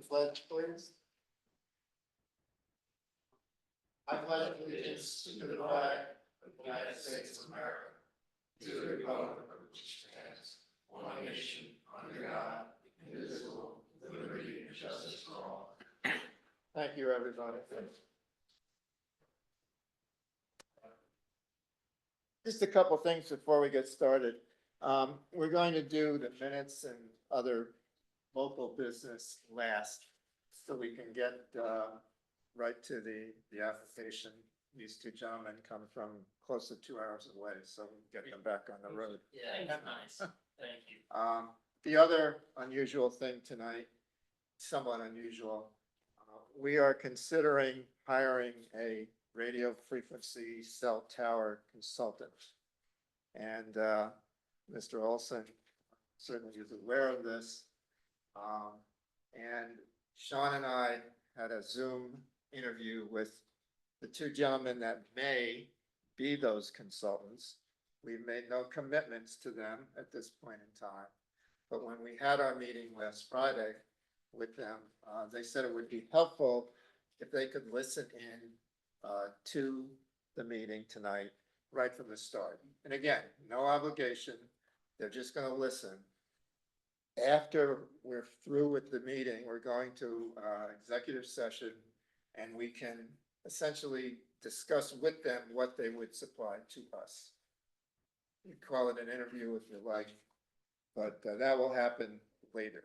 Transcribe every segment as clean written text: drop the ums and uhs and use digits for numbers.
pledge, please? I pledge allegiance to the flag of the United States of America, to the republic for which it stands, one nation, under God, indivisible, with liberty and justice for all. Thank you, everybody. Just a couple things before we get started. We're going to do the minutes and other local business last, so we can get right to the application. These two gentlemen come from close to 2 hours away, so we can get them back on the road. Yeah, that's nice. Thank you. The other unusual thing tonight, somewhat unusual, we are considering hiring a radio frequency cell tower consultant. And Mr. Olson certainly is aware of this. And Sean and I had a Zoom interview with the two gentlemen that may be those consultants. We've made no commitments to them at this point in time. But when we had our meeting last Friday with them, they said it would be helpful if they could listen in to the meeting tonight, right from the start. And again, no obligation. They're just going to listen. After we're through with the meeting, we're going to executive session, and we can essentially discuss with them what they would supply to us. You call it an interview if you like, but that will happen later.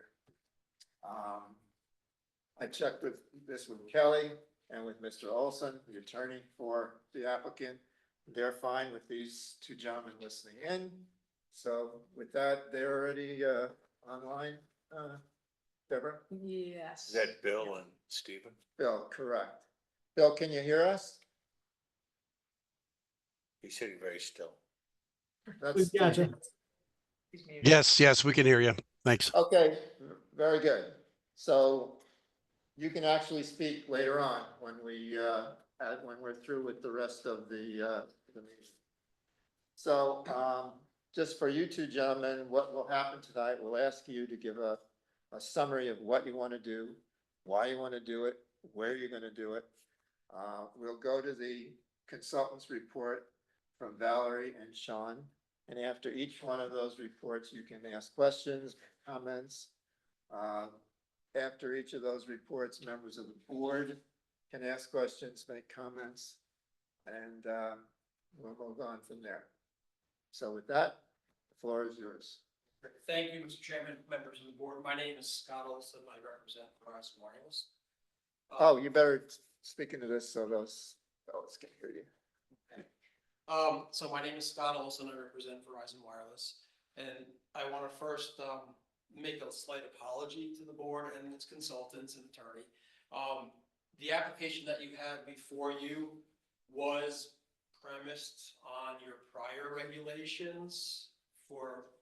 I checked with Kelly and with Mr. Olson, the attorney for the applicant. They're fine with these two gentlemen listening in. So with that, they're already online, Deborah? Yes. Is that Bill and Stephen? Bill, correct. Bill, can you hear us? He's sitting very still. That's Gotcha. He's muted. Yes, we can hear you. Thanks. okay, very good. So you can actually speak later on when we're through with the rest of the meeting. So just for you two gentlemen, what will happen tonight, we'll ask you to give a summary of what you want to do, why you want to do it, where you're going to do it. We'll go to the consultant's report from Valerie and Sean. And after each one of those reports, you can ask questions, comments. After each of those reports, members of the board can ask questions, make comments, and we'll move on from there. So with that, the floor is yours. Thank you, Mr. Chairman, members of the board. My name is Scott Olson. I represent Verizon Wireless. Oh, you better speak into this so those can hear you. So my name is Scott Olson. I represent Verizon Wireless. And I want to first make a slight apology to the board and its consultants and attorney. The application that you had before you was premised on your prior regulations. For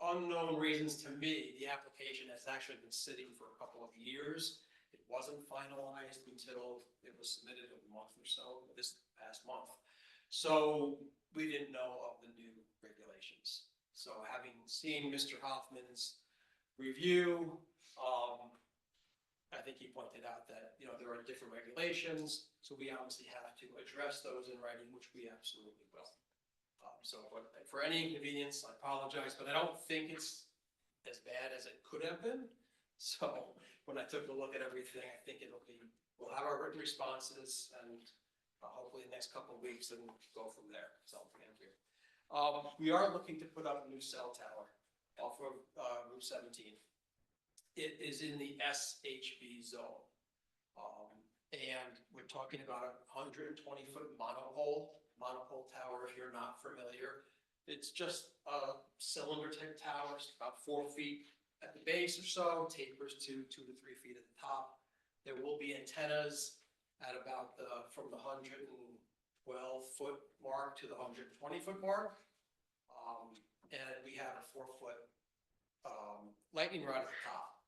unknown reasons to me, the application has actually been sitting for a couple of years. It wasn't finalized until it was submitted a month or so, this past month. So we didn't know of the new regulations. So having seen Mr. Hoffman's review, I think he pointed out that, there are different regulations. So we obviously have to address those in writing, which we absolutely will. So for any inconvenience, I apologize, but I don't think it's as bad as it could have been. So when I took a look at everything, I think we'll have our written responses and hopefully the next couple of weeks and go from there. So thank you. We are looking to put up a new cell tower off of Route 17. It is in the SHB zone. And we're talking about a 120-foot monopole tower, if you're not familiar. It's just a cylinder type tower, it's about 4 feet at the base or so, tapers to 2 to 3 feet at the top. There will be antennas at about from the 112-foot mark to the 120-foot mark. And we have a 4-foot lightning rod at the top.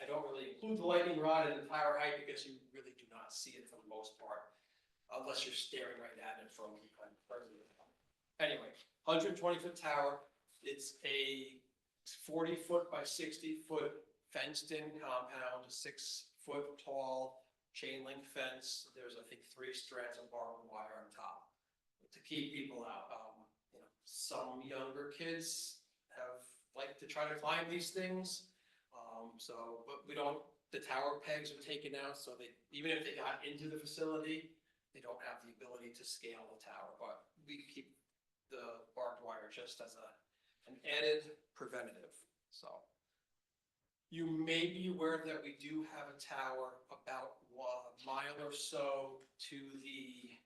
I don't really include the lightning rod in the tower height because you really do not see it for the most part, unless you're staring right at it from anyway, 120-foot tower. It's a 40-foot by 60-foot fenced-in compound, 6-foot tall chain link fence. There's, I think, 3 strands of barbed wire on top to keep people out. Some younger kids like to try to climb these things. But we don't, the tower pegs are taken out, so even if they got into the facility, they don't have the ability to scale the tower, but we keep the barbed wire just as an added preventative, so. You may be aware that we do have a tower about a mile or so to the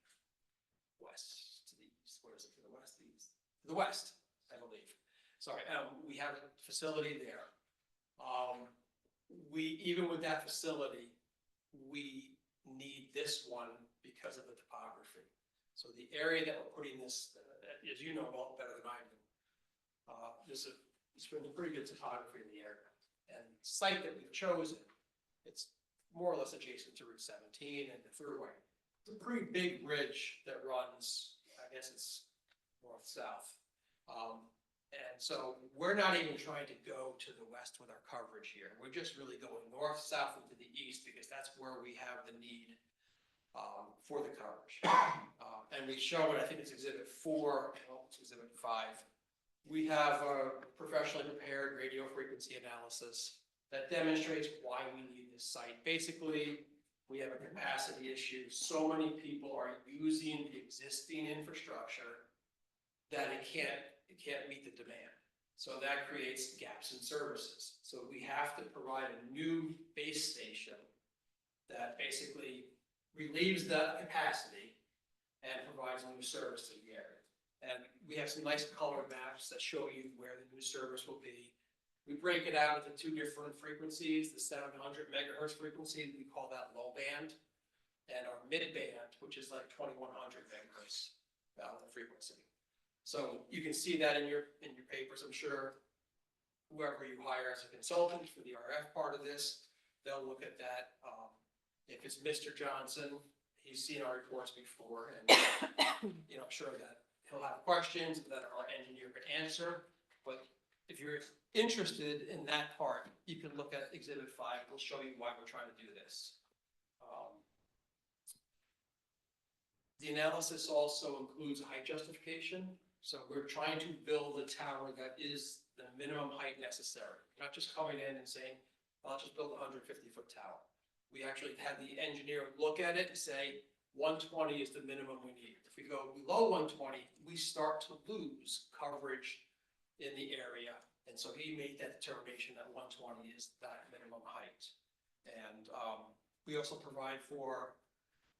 west, to the east, where is it, to the west, the east? To the west, I believe. Sorry, we have a facility there. Even with that facility, we need this one because of the topography. So the area that we're putting this, as you know well better than I do, there's been pretty good topography in the area. And the site that we've chosen, it's more or less adjacent to Route 17 and the Thruway. It's a pretty big ridge that runs, I guess it's north-south. And so we're not even trying to go to the west with our coverage here. We're just really going north-south and to the east because that's where we have the need for the coverage. And we show it, I think it's Exhibit 4, it's Exhibit 5. We have a professionally prepared radio frequency analysis that demonstrates why we need this site. Basically, we have a capacity issue. So many people are using the existing infrastructure that it can't meet the demand. So that creates gaps in services. So we have to provide a new base station that basically relieves the capacity and provides a new service to the area. And we have some nice colored maps that show you where the new service will be. We break it out into 2 different frequencies, the 700 megahertz frequency, we call that low band, and our mid band, which is like 2100 megahertz frequency. So you can see that in your papers. I'm sure whoever you hire as a consultant for the RF part of this, they'll look at that. If it's Mr. Johnson, he's seen our reports before, and I'm sure that he'll have questions that our engineer could answer. But if you're interested in that part, you can look at Exhibit 5. We'll show you why we're trying to do this. The analysis also includes height justification. So we're trying to build a tower that is the minimum height necessary. We're not just coming in and saying, I'll just build a 150-foot tower. We actually had the engineer look at it and say, 120 is the minimum we need. If we go below 120, we start to lose coverage in the area. And so he made that determination that 120 is that minimum height. And we also provide for,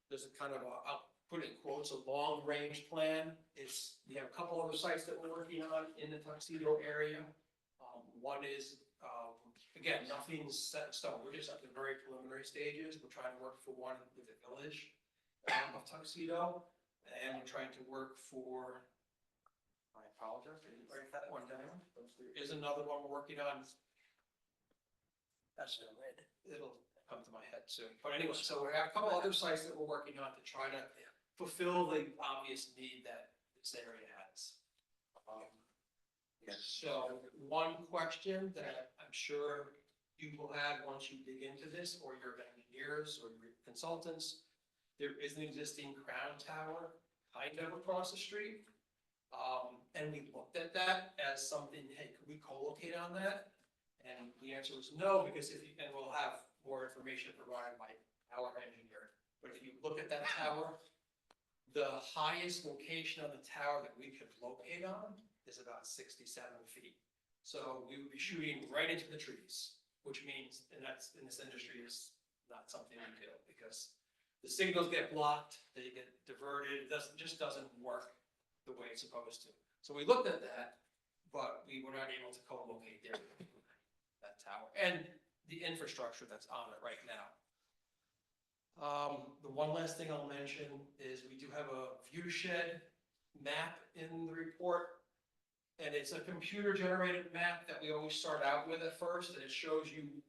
there's a kind of I'll put in quotes, a long-range plan. We have a couple other sites that we're working on in the Tuxedo area. One is, again, nothing's set in stone. We're just at the very preliminary stages. We're trying to work for one with the village of Tuxedo, and we're trying to work for, I apologize, I didn't write that one down. There is another one we're working on. That's it'll come to my head soon. But anyway, so we have a couple other sites that we're working on to try to fulfill the obvious need that this area has. So one question that I'm sure you will have once you dig into this, or your engineers or your consultants, there is an existing crown tower kind of across the street. And we looked at that as something, hey, could we co-locate on that? And the answer was no, because and we'll have more information provided by our engineer. But if you look at that tower, the highest location on the tower that we could locate on is about 67 feet. So we would be shooting right into the trees, which means, and that's in this industry is not something we do because the signals get blocked, they get diverted, it just doesn't work the way it's supposed to. So we looked at that, but we were not able to co-locate there, that tower, and the infrastructure that's on it right now. The one last thing I'll mention is we do have a view shed map in the report, and it's a computer-generated map that we always start out with at first, and it shows you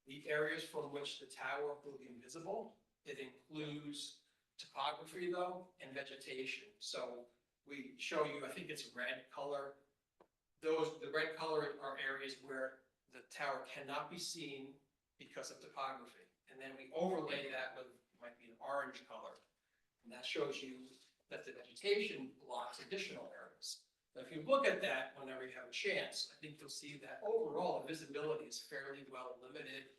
the areas from which the tower will be visible. It includes topography, though, and vegetation. So we show you, I think it's red color. The red color are areas where the tower cannot be seen because of topography. And then we overlay that with, might be an orange color. And that shows you that the vegetation blocks additional areas. So if you look at that whenever you have a chance, I think you'll see that overall the visibility is fairly well limited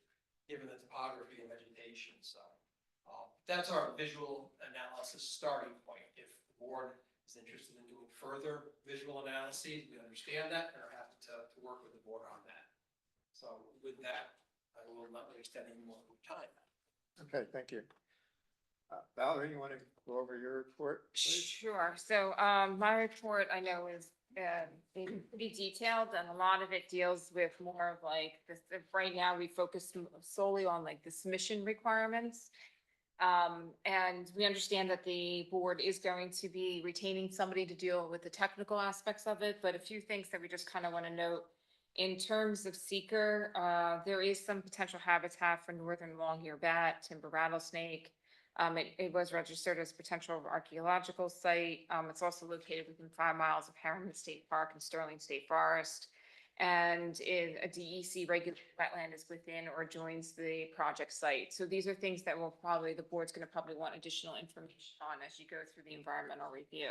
given the topography and vegetation. So that's our visual analysis starting point. If the board is interested in doing further visual analyses, we understand that and are happy to work with the board on that. So with that, I will not extend any more time. Okay, thank you. Valerie, you want to go over your report, please? Sure. So, my report I know is, pretty detailed and a lot of it deals with more of like this, right now we focus solely on like the submission requirements. And we understand that the board is going to be retaining somebody to deal with the technical aspects of it, but a few things that we just kind of want to note. In terms of seeker, there is some potential habitat for northern long-eared bat, timber rattlesnake. It was registered as potential archaeological site. It's also located within 5 miles of Harriman State Park and Sterling State Forest. And a DEC regulated wetland is within or joins the project site. So these are things that the board's gonna probably want additional information on as you go through the environmental review.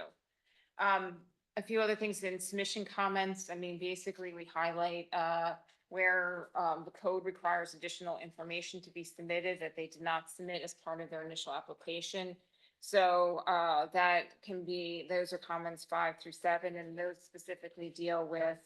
A few other things in submission comments. I mean, basically we highlight, where the code requires additional information to be submitted that they did not submit as part of their initial application. So that can be, those are comments 5 through 7, and those specifically deal with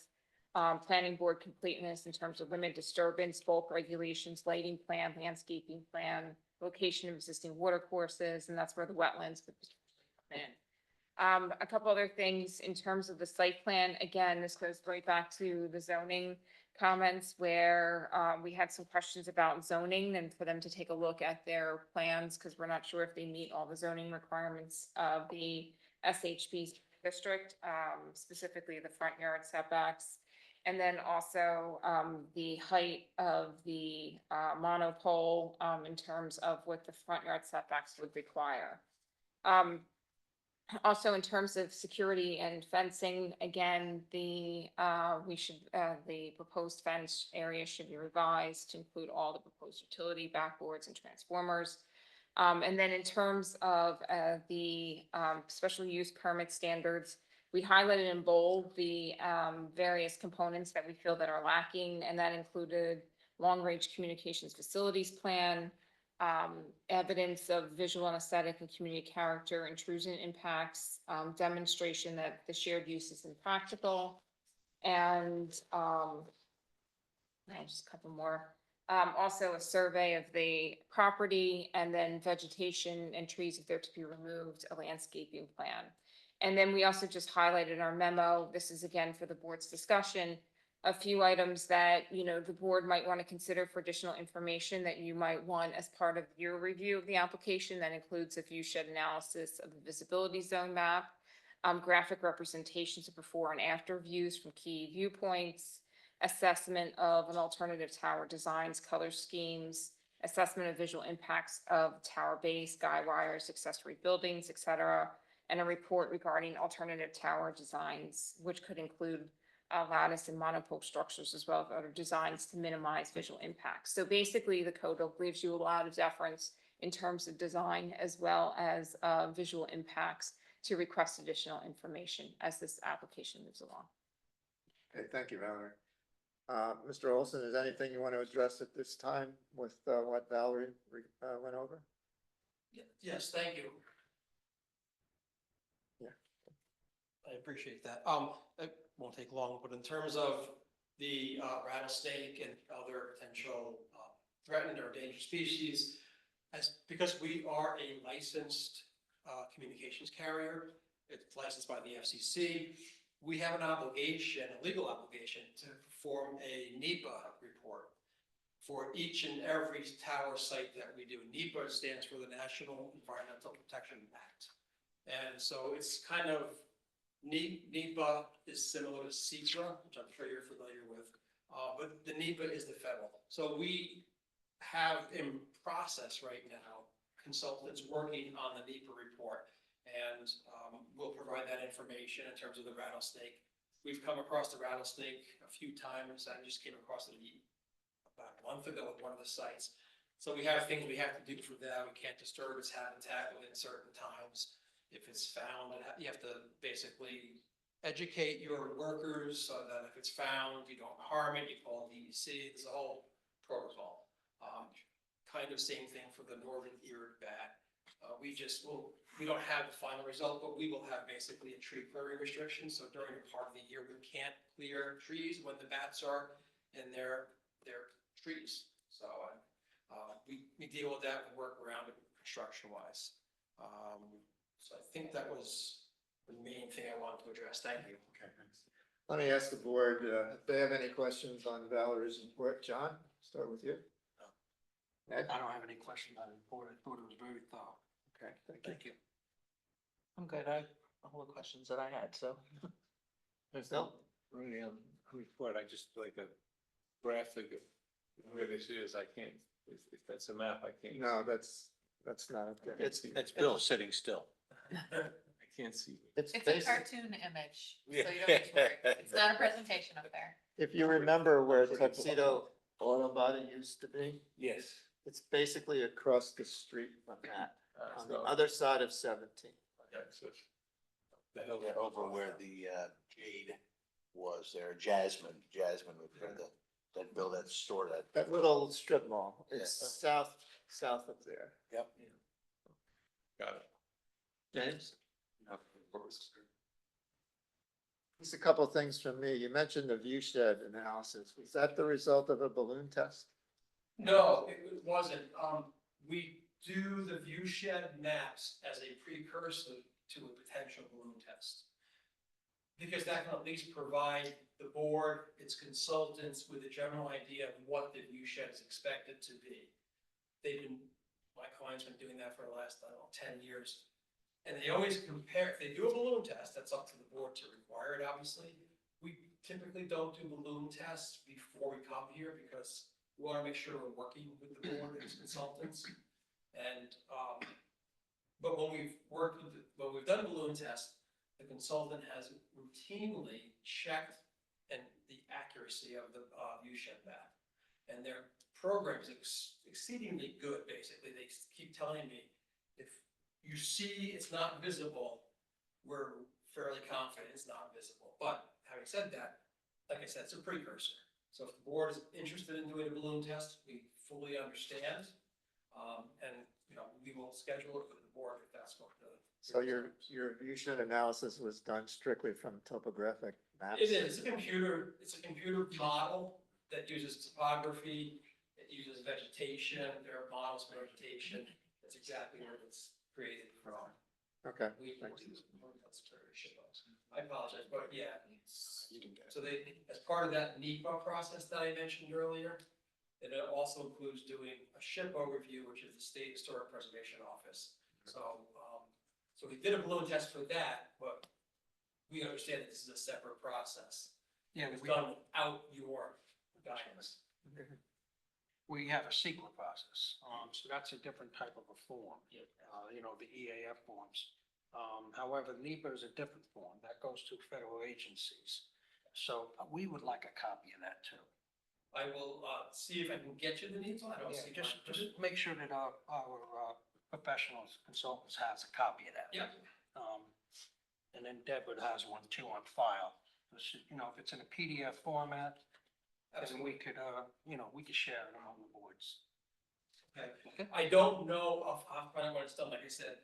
planning board completeness in terms of limit disturbance, bulk regulations, lighting plan, landscaping plan, location of existing water courses, and that's where the wetlands would come in. A couple other things in terms of the site plan. Again, this goes right back to the zoning comments where we had some questions about zoning and for them to take a look at their plans because we're not sure if they meet all the zoning requirements of the SHP district, specifically the front yard setbacks. And then also the height of the monopole in terms of what the front yard setbacks would require. Also, in terms of security and fencing, again, the proposed fence area should be revised to include all the proposed utility backboards and transformers. And then in terms of the special use permit standards, we highlighted in bold the various components that we feel that are lacking, and that included long-range communications facilities plan, evidence of visual and aesthetic and community character, intrusion impacts, demonstration that the shared use is impractical, and just a couple more. Also a survey of the property, and then vegetation and trees if they're to be removed, a landscaping plan. And then we also just highlighted in our memo, this is again for the board's discussion, a few items that, the board might want to consider for additional information that you might want as part of your review of the application. That includes a viewshed analysis of the visibility zone map, graphic representations of before and after views from key viewpoints, assessment of an alternative tower designs, color schemes, assessment of visual impacts of tower base, guy wires, accessory buildings, etc., and a report regarding alternative tower designs, which could include lattice and monopole structures as well as other designs to minimize visual impacts. So basically the code gives you a lot of deference in terms of design as well as visual impacts to request additional information as this application moves along. Okay, thank you, Valerie. Mr. Olson, is there anything you want to address at this time with what Valerie went over? Yes, thank you. Yeah. I appreciate that. It won't take long, but in terms of the rattlesnake and other potential threatened or endangered species, because we are a licensed communications carrier, it's licensed by the FCC, we have an obligation, a legal obligation, to perform a NEPA report for each and every tower site that we do. NEPA stands for the National Environmental Protection Act. And so it's kind of, NEPA is similar to SECRA, which I'm sure you're familiar with, but the NEPA is the federal. So we have in process right now consultants working on the NEPA report, and we'll provide that information in terms of the rattlesnake We've come across the rattlesnake a few times. I just came across it about a month ago at one of the sites. So we have things we have to do for that. We can't disturb its habitat within certain times. If it's found, you have to basically educate your workers so that if it's found, you don't harm it, you call DEC, there's a whole protocol. Kind of same thing for the northern eared bat. We don't have the final result, but we will have basically a tree clearing restriction. So during a part of the year, we can't clear trees when the bats are in their trees. So we deal with that and work around it construction wise. So I think that was the main thing I wanted to address. Thank you. Okay, thanks. Let me ask the board, if they have any questions on Valerie's report. John, start with you. Ed? I don't have any questions on the report. I thought it was very thorough. Okay, thank you. Thank you. I'm good. I, all the questions that I had, so. There's No. not really on report, I just like a graphic of where this is, I can't, if that's a map, I can't. No, that's not, okay. It's Bill sitting still. I can't see. It's a basic. cartoon image, so Yeah. you don't need to worry. It's not a presentation up there. If you remember where Tuxedo Auto Body used to be, Yes. it's basically across the street from that, on the So- other side of 17. yeah, so it's- Yeah, over where the Jade was there, Jasmine was where that build that store that. That little strip mall, it's Yeah. south of there. Yep. Got it. James? Just a couple of things from me. You mentioned the view shed analysis. Was that the result of a balloon test? No, it wasn't. We do the view shed maps as a precursor to a potential balloon test. Because that can at least provide the board, its consultants with a general idea of what the view shed is expected to be. My client's been doing that for the last, 10 years. And they always compare, if they do a balloon test, that's up to the board to require it, obviously. We typically don't do balloon tests before we come here because we want to make sure we're working with the board as consultants. And, but when we've done balloon tests, the consultant has routinely checked the accuracy of the view shed map. And their program is exceedingly good, basically. They keep telling me, if you see it's not visible, we're fairly confident it's not visible. But having said that, like I said, it's a precursor. So if the board is interested in doing a balloon test, we fully understand. And, we will schedule it with the board if that's what the. So your view shed analysis was done strictly from topographic maps? It is, it's a computer model that uses topography, it uses vegetation, there are models for vegetation. That's exactly where it's created from. Okay, We thanks. I apologize, but yeah. So as part of that NEPA process that I mentioned earlier, it also includes doing a SHPO review, which is the State Historic Preservation Office. So we did a balloon test for that, but we understand that this is a separate process. Yeah, It was done without your guidance. we have a secret process, so that's a different type of a form. The EAF forms. However, NEPA is a different form that goes to federal agencies. So we would like a copy of that too. I will, see if I can get you the NEPA. I don't see. Just make sure that our professionals, consultants has a copy of that. Yeah. And then Deborah has one too on file. If it's in a PDF format, then we could share it among the boards. Okay. I don't know off when it's done, like I said,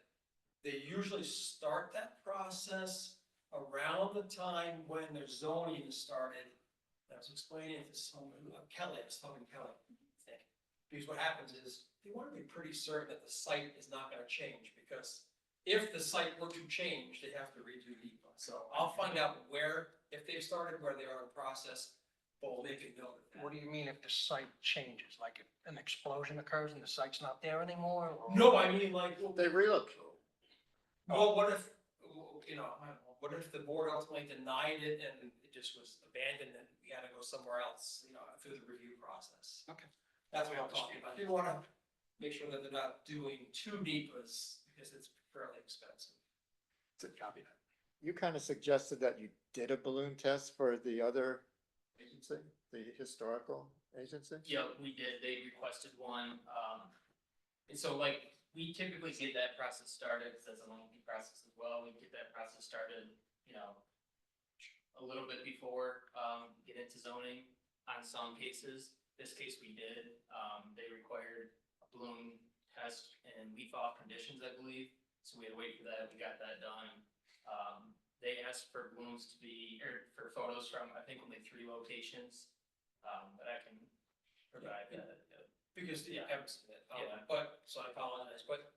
they usually start that process around the time when their zoning is started. I was explaining to someone, Kelly, I was talking to Kelly, I think, because what happens is, they want to be pretty certain that the site is not gonna change, because if the site were to change, they have to redo NEPA. So I'll find out if they've started where they are in the process, but we'll make a note of that. What do you mean if the site changes? Like if an explosion occurs and the site's not there anymore? Or- No, I mean, like, They relocate. well, what if, what if the board ultimately denied it and it just was abandoned and we had to go somewhere else, through the review process? Okay. That's what I'm talking about. You wanna make sure that they're not doing two NEPAs because it's fairly expensive. Copy that. you kind of suggested that you did a balloon test for the other agency, the historical agency? Yeah, we did. They requested one. And so like, we typically get that process started, because that's a lengthy process as well. We get that process started, a little bit before, get into zoning on some cases. This case we did. They required a balloon test and leaf off conditions, I believe. So we had to wait for that. We got that done. They asked for balloons to be, or for photos from, I think, only 3 locations. But I can provide that. Because the, Yeah. Yeah. but, so I apologize, but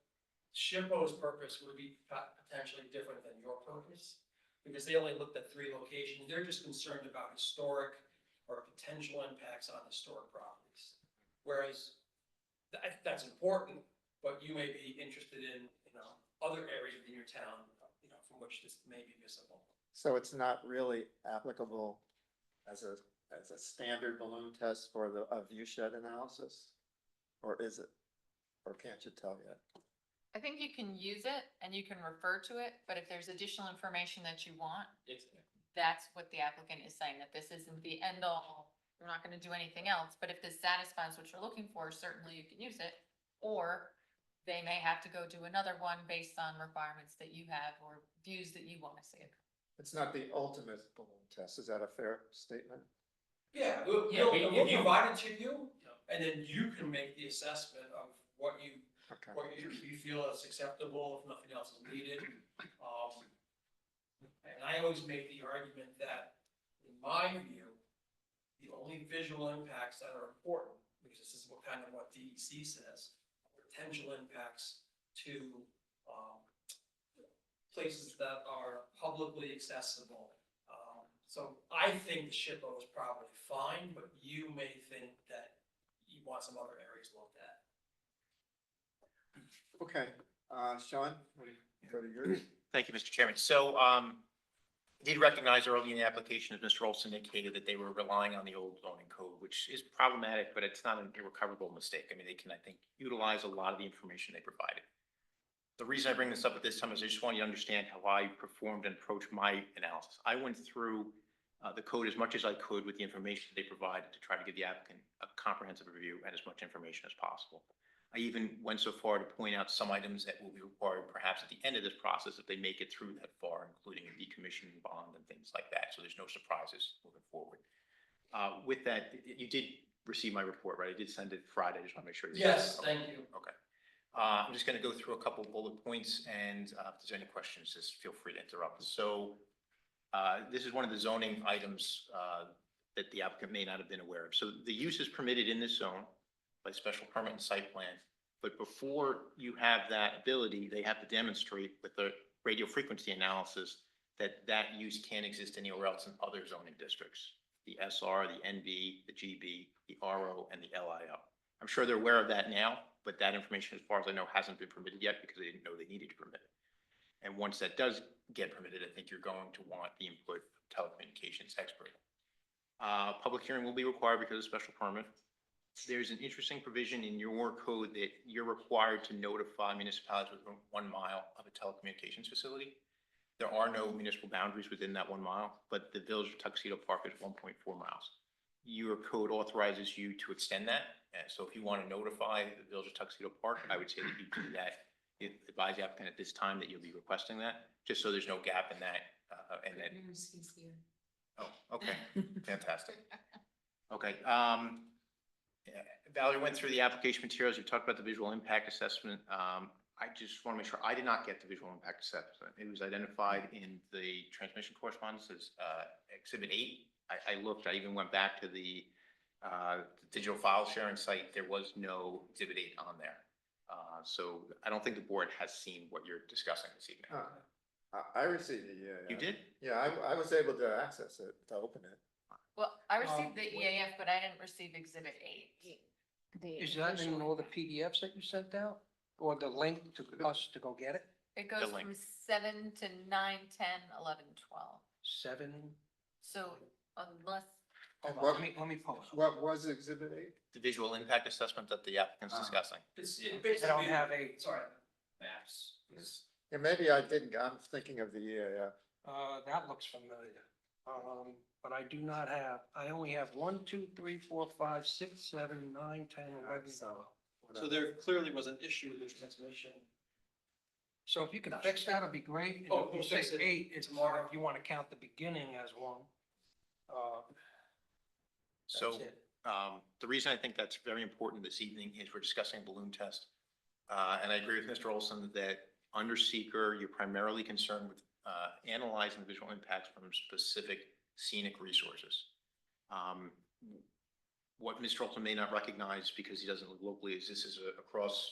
SHPO's purpose would be potentially different than your purpose. Because they only looked at 3 locations, they're just concerned about historic or potential impacts on historic properties. Whereas, that's important, but you may be interested in, other areas in your town, from which this may be visible. So it's not really applicable as a standard balloon test for a view shed analysis? Or is it? Or can't you tell yet? I think you can use it and you can refer to it, but if there's additional information that you want, that's what the applicant is saying, that this isn't the end all. We're not gonna do anything else, but if this satisfies what you're looking for, certainly you can use it. Or they may have to go do another one based on requirements that you have or views that you wanna see. It's not the ultimate balloon test. Is that a fair statement? Yeah, Yeah, we'll provide it to you, and then you can make the assessment of what you Okay. you feel is acceptable, if nothing else is needed. And I always make the argument that, in my view, the only visual impacts that are important, because this is what DEC says, potential impacts to, places that are publicly accessible. So I think the SHPO is probably fine, but you may think that you want some other areas looked at. Okay, Sean, go to yours. Thank you, Mr. Chairman. So, did recognize early in the application, as Mr. Olson indicated, that they were relying on the old zoning code, which is problematic, but it's not an irrecoverable mistake. I mean, they can, I think, utilize a lot of the information they provided. The reason I bring this up at this time is I just want you to understand how I performed and approached my analysis. I went through the code as much as I could with the information they provided to try to give the applicant a comprehensive review and as much information as possible. I even went so far to point out some items that will be required perhaps at the end of this process if they make it through that far, including a decommissioning bond and things like that. So there's no surprises moving forward. With that, you did receive my report, right? I did send it Friday. I just want to make sure. Yes, thank you. Okay. I'm just going to go through a couple bullet points, and if there's any questions, just feel free to interrupt. So this is one of the zoning items that the applicant may not have been aware of. So the use is permitted in this zone by special permit and site plan. But before you have that ability, they have to demonstrate with the radio frequency analysis that that use can't exist anywhere else in other zoning districts. The SR, the NB, the GB, the RO, and the LIO. I'm sure they're aware of that now, but that information, as far as I know, hasn't been permitted yet because they didn't know they needed to permit it. And once that does get permitted, I think you're going to want the input of telecommunications expert. Public hearing will be required because of special permit. There's an interesting provision in your code that you're required to notify municipalities within 1 mile of a telecommunications facility. There are no municipal boundaries within that 1 mile, but the Village of Tuxedo Park is 1.4 miles. Your code authorizes you to extend that. And so if you want to notify the Village of Tuxedo Park, I would say that you do that. Advise the applicant at this time that you'll be requesting that, just so there's no gap in that, Oh, okay, fantastic. Okay, Valerie went through the application materials. You talked about the visual impact assessment. I just want to make sure, I did not get the visual impact assessment. It was identified in the transmission correspondence as Exhibit 8. I looked, I even went back to the digital file sharing site. There was no Exhibit 8 on there. So I don't think the board has seen what you're discussing this evening. I received it, yeah. You did? Yeah, I was able to access it, to open it. Well, I received the EAF, but I didn't receive Exhibit 8. Is that in all the PDFs that you sent out? Or the link to us to go get it? It goes link. from 7 to 9, 10, 11, 12. 7? So unless, Hold on, What- let me post. What was Exhibit 8? The visual impact assessment that the applicant's discussing. It I don't have a, sorry, maps. Yeah, maybe I didn't, I'm thinking of the EAF. That looks familiar. But I do not have, I only have 1, 2, 3, 4, 5, 6, 7, 9, 10, 11. So there clearly was an issue with the transmission. So if you can fix that, it'd be great. And Oh, if you we'll say fix it 8, it's tomorrow. if you want to count the beginning as one. So, That's it. the reason I think that's very important this evening is we're discussing balloon test. And I agree with Mr. Olson that under seeker, you're primarily concerned with, analyzing the visual impacts from specific scenic resources. What Mr. Olson may not recognize because he doesn't live locally is this is across,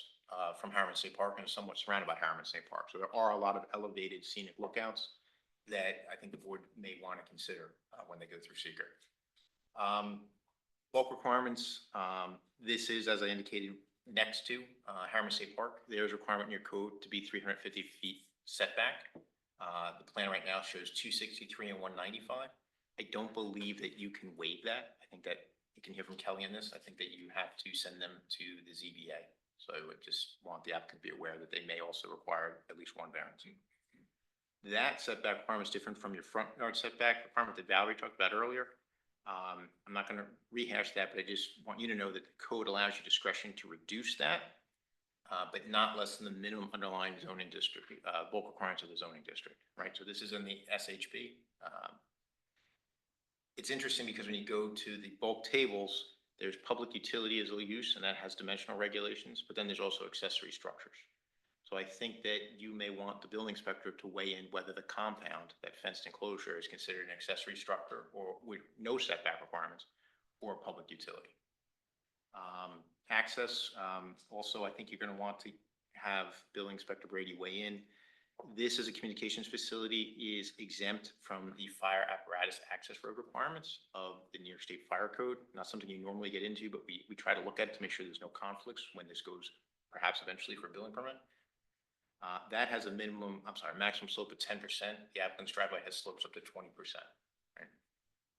from Harriman State Park and is somewhat surrounded by Harriman State Park. So there are a lot of elevated scenic lookouts that I think the board may want to consider, when they go through seeker. Bulk requirements, this is, as I indicated, next to Harriman State Park. There's a requirement in your code to be 350 feet setback. The plan right now shows 263 and 195. I don't believe that you can waive that. I think that you can hear from Kelly on this. I think that you have to send them to the ZBA. So I would just want the applicant to be aware that they may also require at least one variance. That setback requirement is different from your front yard setback requirement that Valerie talked about earlier. I'm not going to rehash that, but I just want you to know that the code allows you discretion to reduce that, but not less than the minimum underlying zoning district, bulk requirements of the zoning district, right? So this is in the SHP. It's interesting because when you go to the bulk tables, there's public utility as a use, and that has dimensional regulations, but then there's also accessory structures. So I think that you may want the building inspector to weigh in whether the compound, that fenced enclosure, is considered an accessory structure or with no setback requirements or a public utility. Access, also, I think you're going to want to have building inspector Brady weigh in. This as a communications facility is exempt from the fire apparatus access road requirements of the New York State Fire Code. Not something you normally get into, but we try to look at it to make sure there's no conflicts when this goes perhaps eventually for a building permit. That has a maximum slope of 10%. The applicant's driveway has slopes up to 20%. Right?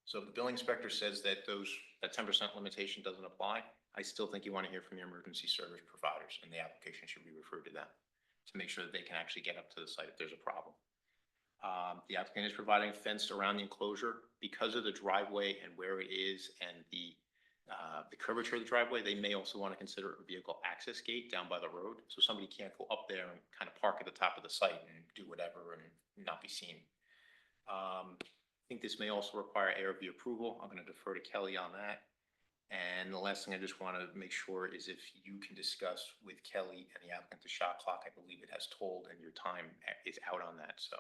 So if the building inspector says that that 10% limitation doesn't apply, I still think you want to hear from your emergency service providers, and the application should be referred to them to make sure that they can actually get up to the site if there's a problem. The applicant is providing a fence around the enclosure because of the driveway and where it is and the curvature of the driveway. They may also want to consider a vehicle access gate down by the road, so somebody can't go up there and kind of park at the top of the site and do whatever and not be seen. I think this may also require ARB approval. I'm going to defer to Kelly on that. And the last thing I just want to make sure is if you can discuss with Kelly and the applicant the shot clock. I believe it has told and your time is out on that. So,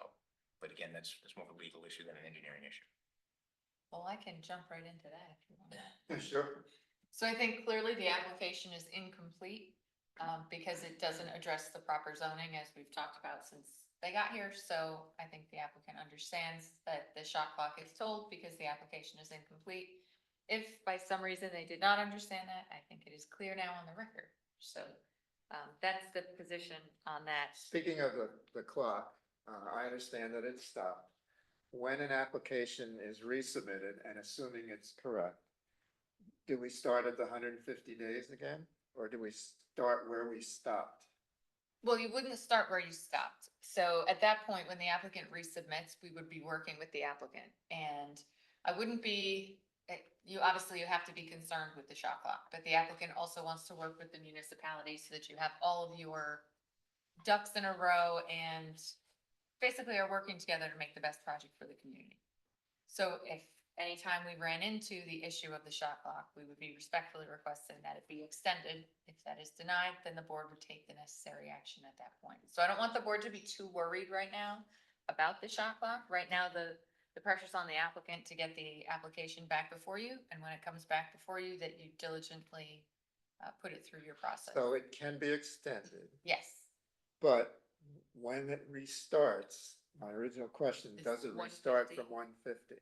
but again, that's more of a legal issue than an engineering issue. Well, I can jump right into that if you want. Sure. So I think clearly the application is incomplete, because it doesn't address the proper zoning as we've talked about since they got here. So I think the applicant understands that the shot clock is told because the application is incomplete. If by some reason they did not understand that, I think it is clear now on the record. So that's the position on that. Speaking of the clock, I understand that it stopped. When an application is resubmitted and assuming it's correct, do we start at the 150 days again? Or do we start where we stopped? Well, you wouldn't start where you stopped. So at that point, when the applicant resubmits, we would be working with the applicant. And I wouldn't be, you have to be concerned with the shot clock, but the applicant also wants to work with the municipality so that you have all of your ducks in a row and basically are working together to make the best project for the community. So if anytime we ran into the issue of the shot clock, we would be respectfully requesting that it be extended. If that is denied, then the board would take the necessary action at that point. So I don't want the board to be too worried right now about the shot clock. Right now, the pressure's on the applicant to get the application back before you, and when it comes back before you, that you diligently put it through your process. So it can be extended, Yes. but when it restarts, my original question, Is does it restart 150? from 150?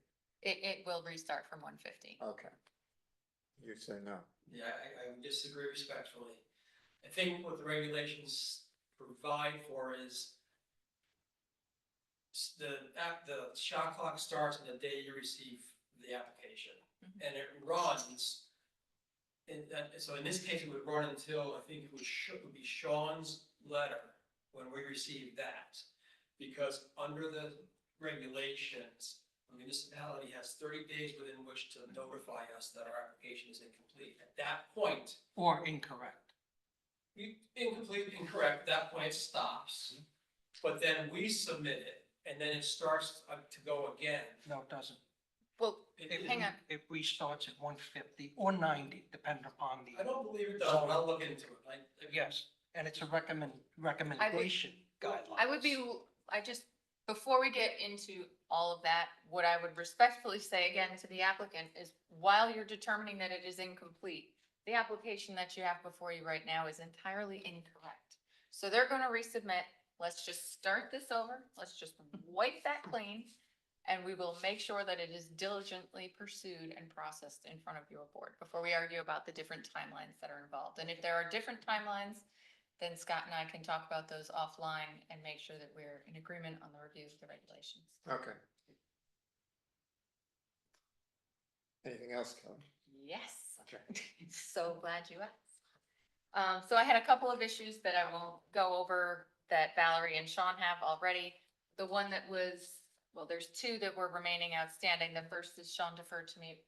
It will restart from 150. Okay. You say no. Yeah, I would disagree respectfully. I think what the regulations provide for is the shot clock starts on the day you receive the application, and it runs. So in this case, it would run until, I think it would be Sean's letter when we receive that. Because under the regulations, a municipality has 30 days within which to notify us that our application is incomplete. At that point, Or incorrect. incomplete, incorrect, at that point it stops. But then we submit it, and then it starts to go again. No, it doesn't. Well, It, hang on. it restarts at 150 or 90, depending upon I the, don't believe it does, but I'll look into it. yes, and it's a recommendation guideline. I would be, before we get into all of that, what I would respectfully say again to the applicant is while you're determining that it is incomplete, the application that you have before you right now is entirely incorrect. So they're gonna resubmit. Let's just start this over. Let's just wipe that clean. And we will make sure that it is diligently pursued and processed in front of your board before we argue about the different timelines that are involved. And if there are different timelines, then Scott and I can talk about those offline and make sure that we're in agreement on the review of the regulations. Okay. Anything else, Kelly? Yes. Okay. So glad you asked. So I had a couple of issues that I won't go over that Valerie and Sean have already. The one that was, well, there's two that were remaining outstanding. The first is Sean deferred to me.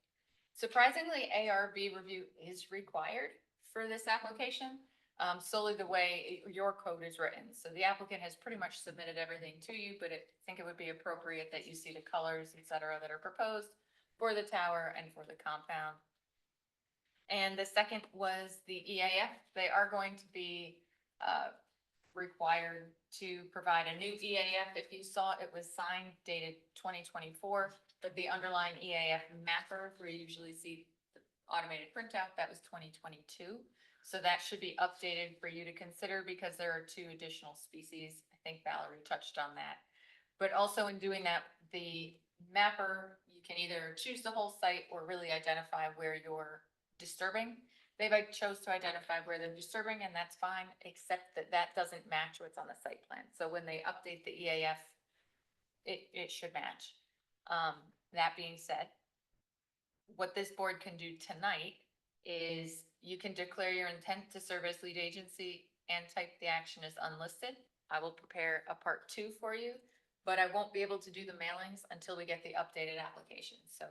Surprisingly, ARB review is required for this application, solely the way your code is written. So the applicant has pretty much submitted everything to you, but I think it would be appropriate that you see the colors, et cetera, that are proposed for the tower and for the compound. And the second was the EAF. They are going to be required to provide a new EAF. If you saw, it was signed dated 2024, but the underlying EAF mapper, where you usually see the automated printout, that was 2022. So that should be updated for you to consider because there are two additional species. I think Valerie touched on that. But also in doing that, the mapper, you can either choose the whole site or really identify where you're disturbing. They've chose to identify where they're disturbing, and that's fine, except that that doesn't match what's on the site plan. So when they update the EAF, it should match. That being said, what this board can do tonight is you can declare your intent to serve as lead agency and type the action as unlisted. I will prepare a part 2 for you, but I won't be able to do the mailings until we get the updated application. So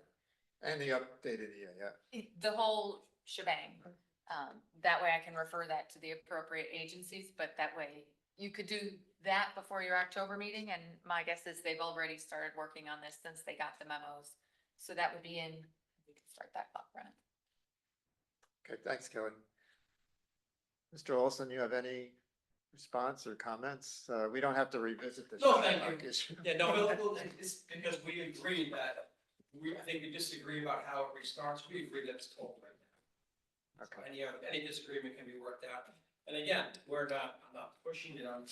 And the updated EAF. the whole shebang. That way I can refer that to the appropriate agencies, but that way you could do that before your October meeting. And my guess is they've already started working on this since they got the memos. So that would be in, we can start that clock running. Okay, thanks, Kelly. Mr. Olson, you have any response or comments? We don't have to revisit this. No, thank Shylock you. issue. Yeah, no, it's because we agreed that, I think we disagree about how it restarts, we agree that it's told right now. So Okay. any disagreement can be worked out, and again, I'm not pushing it on,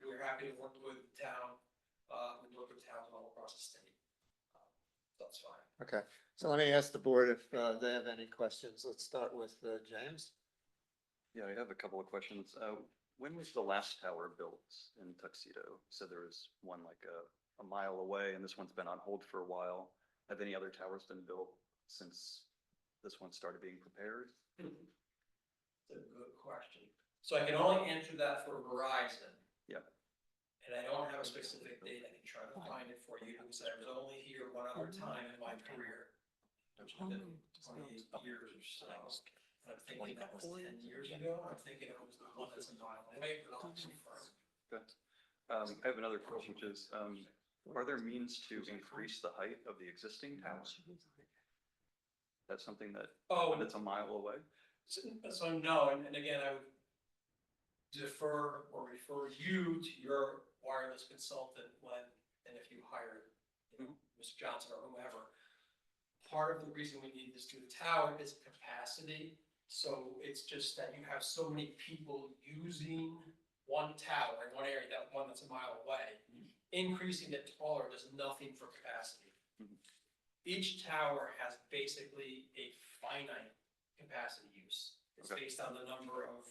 we're happy to work with the town, we work with towns all across the state. That's fine. Okay, so let me ask the board if they have any questions. Let's start with James. Yeah, I have a couple of questions. When was the last tower built in Tuxedo? So there was one like a mile away and this one's been on hold for a while. Have any other towers been built since this one started being prepared? That's a good question. So I can only answer that for Verizon. Yeah. And I don't have a specific date. I can try to find it for you because I was only here one other time in my career. Which has been 28 years or so. And I'm thinking that was 10 years ago. I'm thinking it was the one that's a mile away, but I'll confirm. Good. I have another question, which is, are there means to increase the height of the existing towers? That's something that, Oh, when it's a mile away? so no, and again, I would defer or refer you to your wireless consultant when, and if you hire, Mr. Johnson or whomever. Part of the reason we need this new tower is capacity. So it's just that you have so many people using one tower in one area, that one that's a mile away. Increasing it taller does nothing for capacity. Each tower has basically a finite capacity use. It's Okay. based on the number of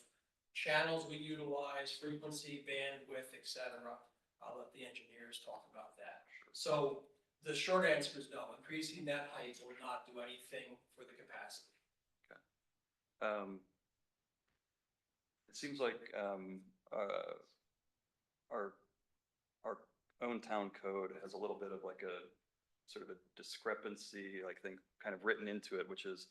channels we utilize, frequency, bandwidth, et cetera. I'll let the engineers talk about that. So the short answer is no, increasing that height will not do anything for the capacity. It seems like our own town code has a little bit of like a sort of a discrepancy, like thing kind of written into it, which is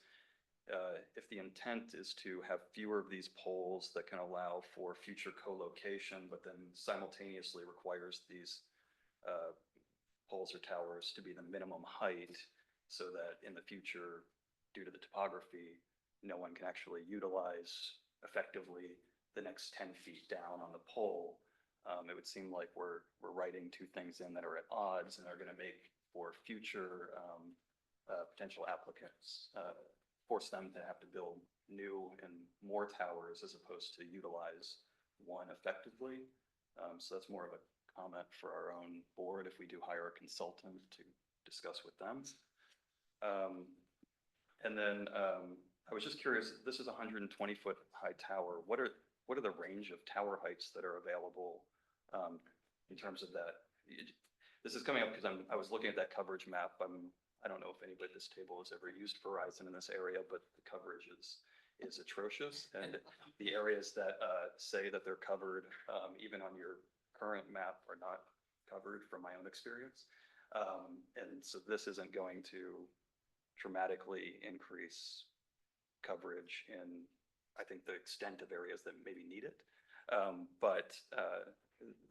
if the intent is to have fewer of these poles that can allow for future co-location, but then simultaneously requires these poles or towers to be the minimum height so that in the future, due to the topography, no one can actually utilize effectively the next 10 feet down on the pole. It would seem like we're writing two things in that are at odds and are going to make for future potential applicants, force them to have to build new and more towers as opposed to utilize one effectively. So that's more of a comment for our own board if we do hire a consultant to discuss with them. And then I was just curious, this is a 120-foot high tower. What are the range of tower heights that are available in terms of that? This is coming up because I was looking at that coverage map. I don't know if anybody at this table has ever used Verizon in this area, but the coverage is atrocious. And the areas that say that they're covered, even on your current map, are not covered from my own experience. And so this isn't going to dramatically increase coverage in, I think, the extent of areas that maybe need it, but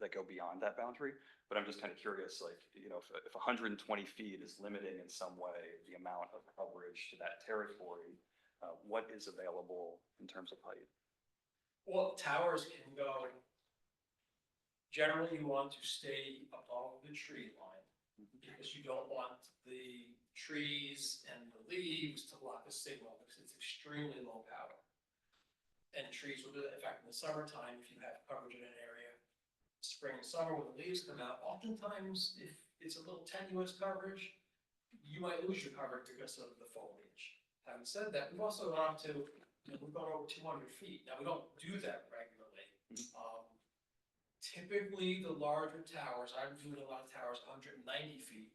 that go beyond that boundary. But I'm just kind of curious, like, you know, if 120 feet is limiting in some way the amount of coverage to that territory, what is available in terms of height? Well, towers can go, generally you want to stay above the tree line because you don't want the trees and the leaves to block the signal because it's extremely low power. And trees will do that. In fact, in the summertime, if you have coverage in an area, spring and summer when the leaves come out, oftentimes if it's a little tenuous coverage, you might lose your coverage because of the foliage. Having said that, we've also gone to, we've gone over 200 feet. Now, we don't do that regularly. Typically, the larger towers, I'm doing a lot of towers 190 feet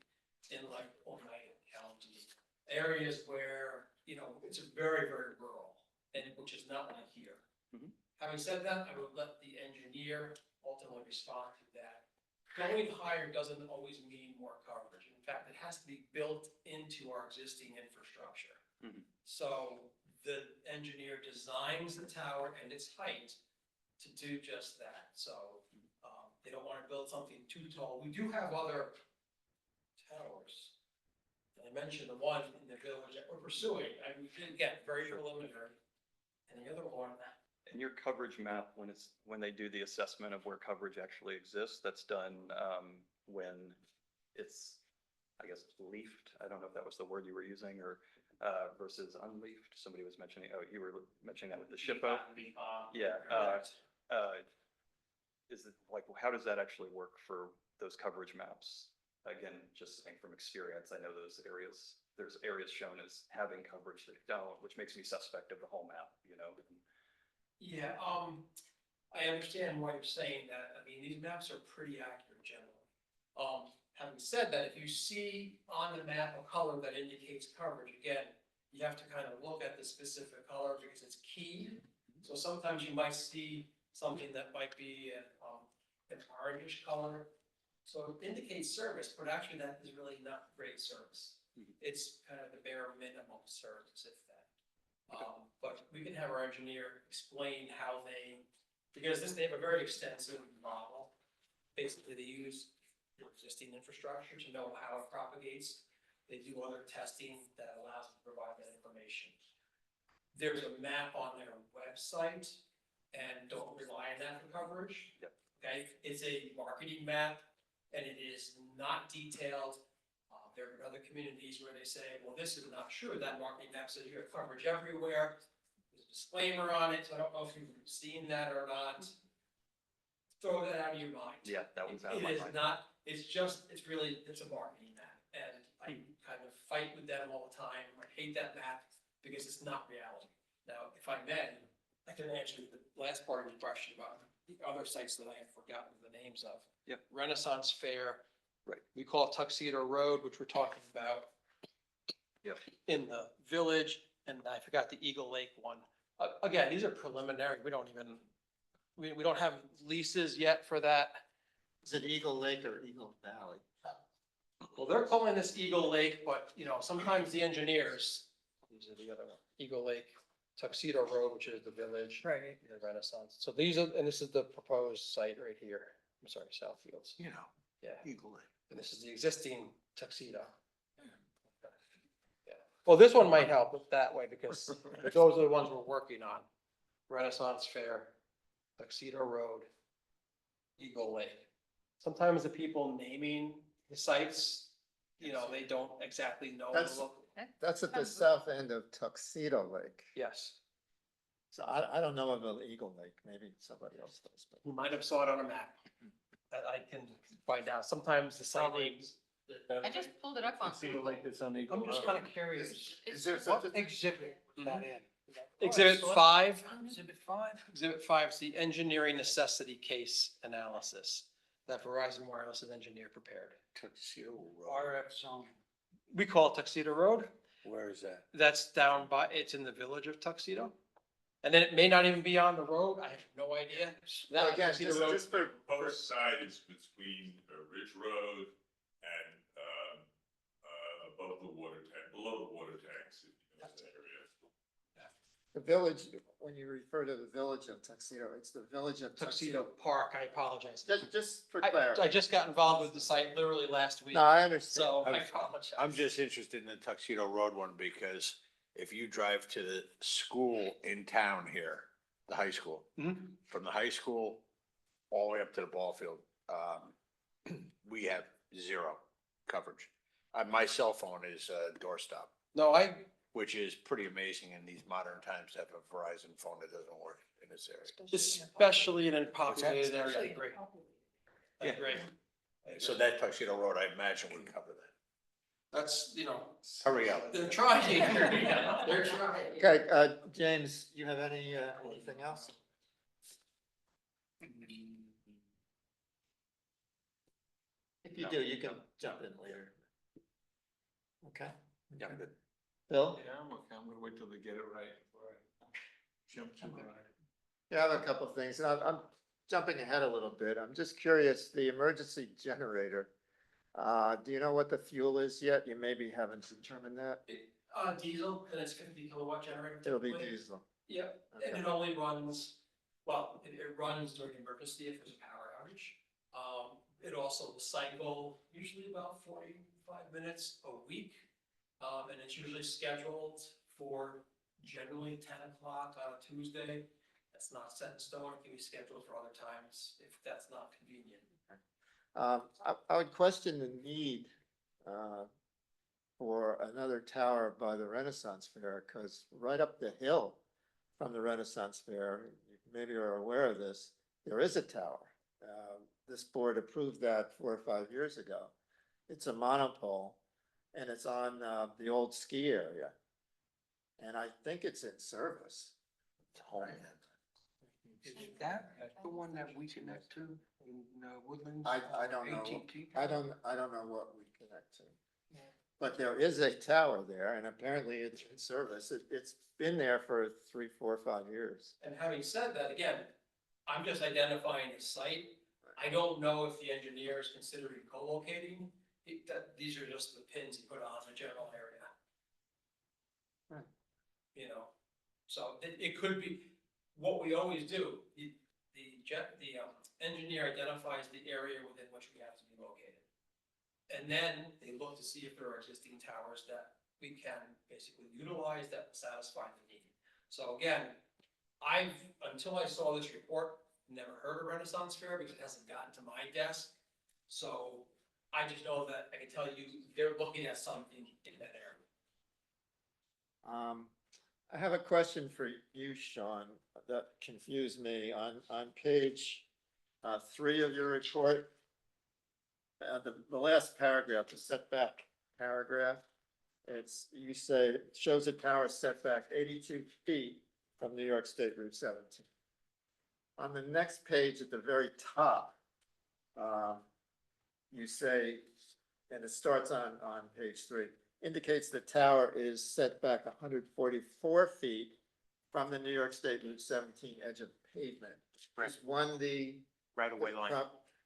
in like Oneida County, areas where, you know, it's very, very rural, and which is not like here. Having said that, I would let the engineer ultimately respond to that. Going higher doesn't always mean more coverage. In fact, it has to be built into our existing infrastructure. So the engineer designs the tower and its height to do just that. So they don't want to build something too tall. We do have other towers. And I mentioned the one in the village that we're pursuing. I mean, again, very preliminary. And the other one, In your coverage map, when they do the assessment of where coverage actually exists, that's done when it's, I guess, leafed. I don't know if that was the word you were using, or versus unleafed. Somebody was mentioning, oh, you were mentioning that with the SHPO. Yeah. Is it like, how does that actually work for those coverage maps? Again, just saying from experience, I know there's areas shown as having coverage that don't, which makes me suspect of the whole map, you know? yeah, I understand why you're saying that. I mean, these maps are pretty accurate generally. Having said that, if you see on the map a color that indicates coverage, again, you have to kind of look at the specific color because it's keyed. So sometimes you might see something that might be an orangish color. So it indicates service, but actually that is really not great service. It's kind of the bare minimum service, if that. But we can have our engineer explain how because they have a very extensive model. Basically, they use the existing infrastructure to know how it propagates. They do other testing that allows them to provide that information. There's a map on their website, and don't rely on that for coverage. Yep. Okay, it's a marketing map, and it is not detailed. There are other communities where they say, well, this is not true. That marketing map says you have coverage everywhere. There's a disclaimer on it, so I don't know if you've seen that or not. Throw that out of your mind. Yeah, that was out of my It is mind. not, it's a marketing map, and I kind of fight with them all the time. I hate that map because it's not reality. Now, if I may, I can answer the last part of your question about the other sites that I have forgotten the names of. Yeah. Renaissance Fair. Right. We call it Tuxedo Road, which we're talking about. Yep. In the village, and I forgot the Eagle Lake one. Again, these are preliminary. We don't have leases yet for that. Is it Eagle Lake or Eagle Valley? Well, they're calling this Eagle Lake, but you know, sometimes the engineers, these are the other one, Eagle Lake, Tuxedo Road, which is the village. Right. The Renaissance. So these are, and this is the proposed site right here. I'm sorry, Southfields. You know, Yeah. Eagle Lake. And this is the existing Tuxedo. Yeah. Well, this one might help with that way because those are the ones we're working on. Renaissance Fair, Tuxedo Road, Eagle Lake. Sometimes the people naming the sites, you know, they don't exactly know. the That's- local- That's at the south end of Tuxedo Lake. Yes, So I don't know about Eagle Lake, maybe somebody else does, but. you might have saw it on a map. That I can find out. Sometimes the site names. I just pulled it up on. Cedar Lake is on Eagle I'm just Road. kind of curious, Is there what such a? exhibit was that in? Exhibit Oh, I saw it. 5. Exhibit 5? Exhibit 5 is the engineering necessity case analysis that Verizon Wireless engineer prepared. Tuxedo Road. RF zone. We call it Tuxedo Road. Where is that? That's down by, it's in the village of Tuxedo. And then it may not even be on the road. I have no idea. Well, That again, Tuxedo just- Road, just for- Both sides between Ridge Road and, above the water tank, below the water tanks, if you know that area. The village, when you refer to the village of Tuxedo, it's the village of Tuxedo Tuxedo. Park, I apologize. Just for I clarity. just got involved with the site literally last week, No, I understand. so I apologize. I'm just interested in the Tuxedo Road one because if you drive to the school in town here, the high school, Mhm. from the high school all the way up to the ball field, we have zero coverage. My cell phone is a doorstop, No, which is pretty amazing in these modern times to have a Verizon phone that doesn't work in this area. especially in a populated area, I agree. I Yeah. agree. So that Tuxedo Road, I imagine would cover that. That's, you know, Hurry up. they're trying. They're trying. Okay, James, you have anything else? If you do, you can jump in later. Okay. Yeah, I'm good. Bill? Yeah, I'm okay. I'm gonna wait till they get it right before I jump to it. Yeah, I have a couple of things, and I'm jumping ahead a little bit. I'm just curious, the emergency generator. Do you know what the fuel is yet? You maybe haven't determined that. Diesel, and it's 50 kilowatt generator. It'll be typically. diesel. Yep, and Okay. it only runs, well, it runs during emergency if there's a power outage. It also will cycle usually about 45 minutes a week. And it's usually scheduled for generally 10 o'clock on a Tuesday. That's not set in stone, it can be scheduled for other times if that's not convenient. I would question the need, for another tower by the Renaissance Fair, because right up the hill from the Renaissance Fair, maybe you're aware of this, there is a tower. This board approved that 4 or 5 years ago. It's a monopole, and it's on, the old ski area. And I think it's in service. Is that the one that we connect to in Woodlands? I don't know. AT&T? I don't know what we connect to. But there is a tower there, and apparently it's in service. It's been there for 3, 4, 5 years. And having said that, again, I'm just identifying the site. I don't know if the engineer is considering co-locating. These are just the pins he put on the general area. Right. You know, so it could be, what we always do, the engineer identifies the area within which we have to be located. And then they look to see if there are existing towers that we can basically utilize that will satisfy the need. So again, until I saw this report, never heard of Renaissance Fair because it hasn't gotten to my desk. So I just know that I can tell you, they're looking at something in that area. I have a question for you, Sean, that confused me on page 3 of your report. The last paragraph, the setback paragraph, you say, it shows a tower setback 82 feet from New York State Route 17. On the next page at the very top, you say, and it starts on page 3, indicates the tower is set back 144 feet from the New York State Route 17 edge of pavement. Is one the Right away line.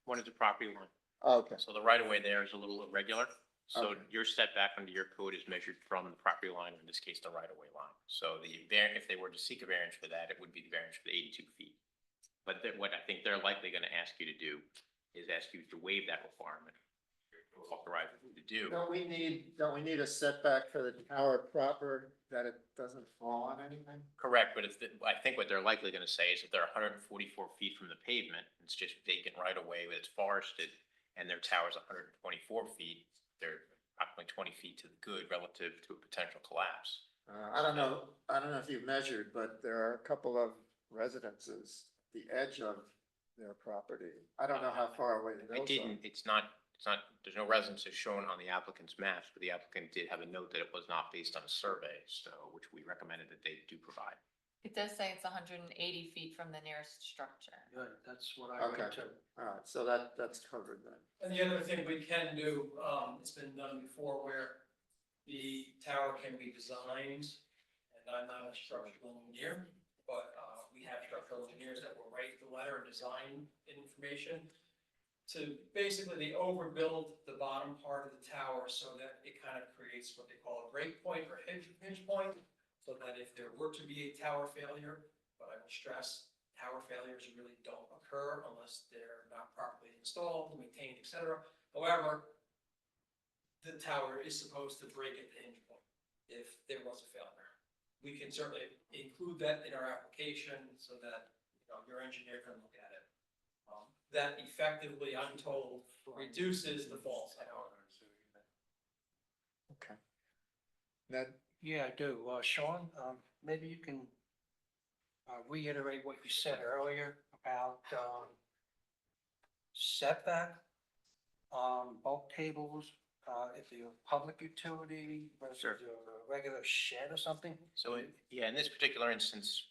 one is the property line. Okay, So the right of way there is a little irregular. So Okay. your setback under your code is measured from the property line, or in this case, the right of way line. So if they were to seek a variance for that, it would be the variance for the 82 feet. But what I think they're likely going to ask you to do is ask you to waive that requirement. Authorize you to do. don't we need a setback for the tower proper, that it doesn't fall on anything? Correct, but I think what they're likely gonna say is if they're 144 feet from the pavement, it's just vacant right away, but it's forested, and their tower's 124 feet, they're approximately 20 feet to the good relative to a potential collapse. I don't know if you've measured, but there are a couple of residences, the edge of their property. I don't know how far away those I are. didn't, it's not, there's no residences shown on the applicant's maps, but the applicant did have a note that it was not based on a survey, so, which we recommended that they do provide. It does say it's 180 feet from the nearest structure. Good, that's what I Okay. read too. All right, so that's covered then. And the other thing we can do, it's been done before where the tower can be designed, and I'm not a structural engineer, but, we have structural engineers that will write the letter and design information to basically they overbuild the bottom part of the tower so that it kind of creates what they call a break point or hinge point. So that if there were to be a tower failure, but I will stress, tower failures really don't occur unless they're not properly installed, maintained, et cetera. However, the tower is supposed to break at the hinge point if there was a failure. We can certainly include that in our application so that, your engineer can look at it. That effectively, I'm told, reduces the falls tower. Okay. Ned? Yeah, I do. Sean, maybe you can reiterate what you said earlier about setback on bulk tables, if you're a public utility versus Sure. a regular shed or something? So, yeah, in this particular instance,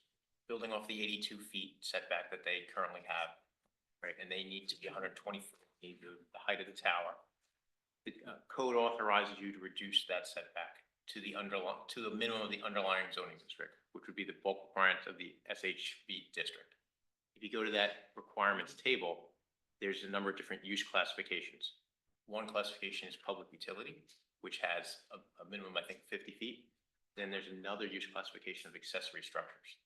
building off the 82 feet setback that they currently have, right, and they need to be 120 feet, the height of the tower. The code authorizes you to reduce that setback to the minimum of the underlying zoning district, which would be the bulk requirements of the SHB district. If you go to that requirements table, there's a number of different use classifications. One classification is public utility, which has a minimum, I think, 50 feet. Then there's another use classification of accessory structures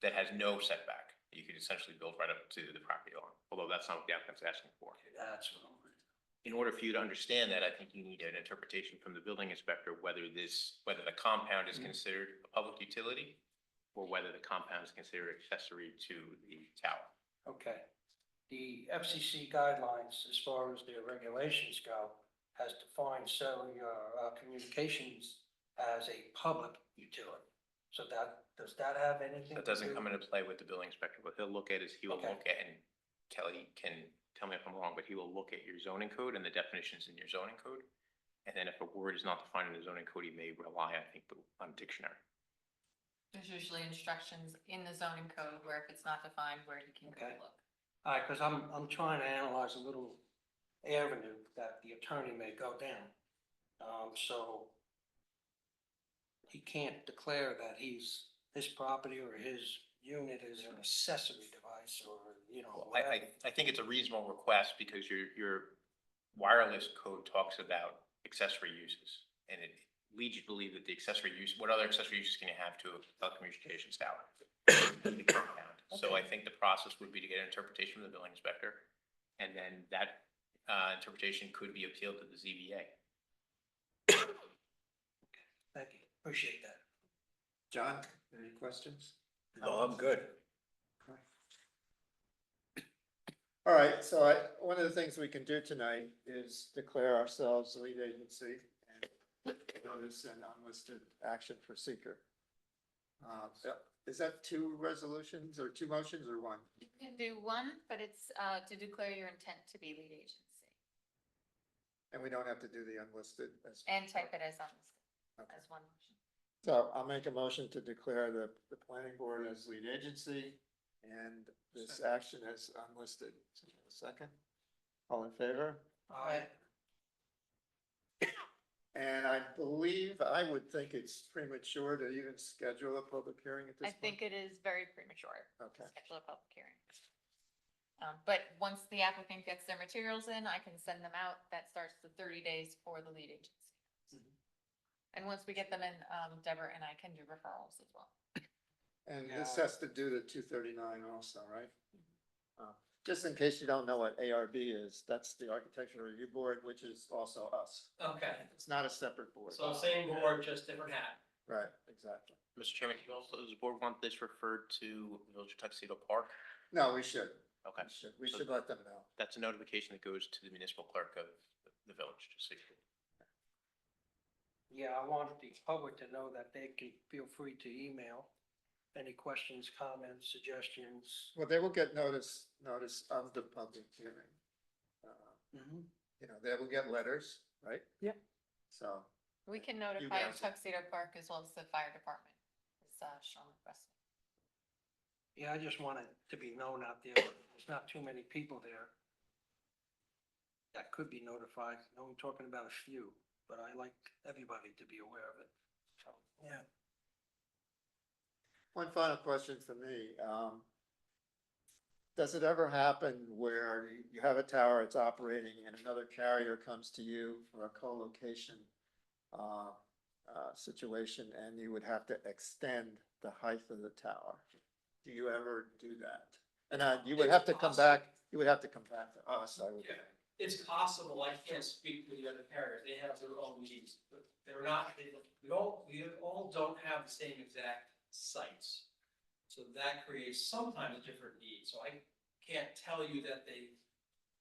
that has no setback. You could essentially build right up to the property line, although that's not what the applicant's asking for. That's what I'm. In order for you to understand that, I think you need an interpretation from the building inspector, whether the compound is considered a public utility or whether the compound is considered accessory to the tower. Okay. The FCC guidelines, as far as their regulations go, has defined cellular communications as a public utility. So does that have anything? That doesn't come into play with the building inspector. What he'll look at is Okay. and Kelly can tell me if I'm wrong, but he will look at your zoning code and the definitions in your zoning code. And then if a word is not defined in the zoning code, he may rely, I think, on dictionary. There's usually instructions in the zoning code where if it's not defined, where you can go Okay. look. All right, because I'm trying to analyze a little avenue that the attorney may go down. So he can't declare that his property or his unit is an accessory device or, Well, whatever. I think it's a reasonable request because your wireless code talks about accessory uses. And it leads you to believe that the accessory use, what other accessory uses can you have to a telecommunications tower? The compound. So I think the process would be to get an interpretation from the building inspector. And then that interpretation could be appealed to the ZBA. Thank you, appreciate that. John, any questions? No, I'm good. All right, so one of the things we can do tonight is declare ourselves lead agency and notice an unlisted action for seeker. Is that two resolutions or two motions or one? You can do one, but it's to declare your intent to be lead agency And we don't have to do the unlisted as. and type it as unlisted, Okay. as one motion. So I'll make a motion to declare the planning board as lead agency and this action as unlisted. Second, all in favor? All right, And I believe, I would think it's premature to even schedule a public hearing at this I point. think it is very premature to Okay, schedule a public hearing. But once the applicant gets their materials in, I can send them out. That starts the 30 days for the lead agency. And once we get them in, Deborah and I can do referrals as well. And this has to do the 239 also, right? Just in case you don't know what ARB is, that's the Architectural Review Board, which is also us. Okay, It's not a separate board. so same board, just different hat. Right, exactly. Mr. Chairman, do you also, does the board want this referred to Village of Tuxedo Park? No, we should. Okay, We should let them know. that's a notification that goes to the municipal clerk of the village, just so you know. Yeah, I want the public to know that they can feel free to email any questions, comments, suggestions. Well, they will get notice of the public hearing. Mhm. You know, they will get letters, right? Yep. So, We can notify guys- Tuxedo Park as well as the fire department. It's Sean requested. Yeah, I just want it to be known out there. There's not too many people there that could be notified. I'm talking about a few, but I like everybody to be aware of it. So, yeah. one final question for me. Does it ever happen where you have a tower, it's operating, and another carrier comes to you for a co-location situation, and you would have to extend the height of the tower? Do you ever do that? And you would have to come back, you would have to come back to us, I would Yeah. think. It's possible, I can't speak for the other carriers, they have their own needs, but they're not, we all don't have the same exact sites. So that creates sometimes different needs, so I can't tell you that they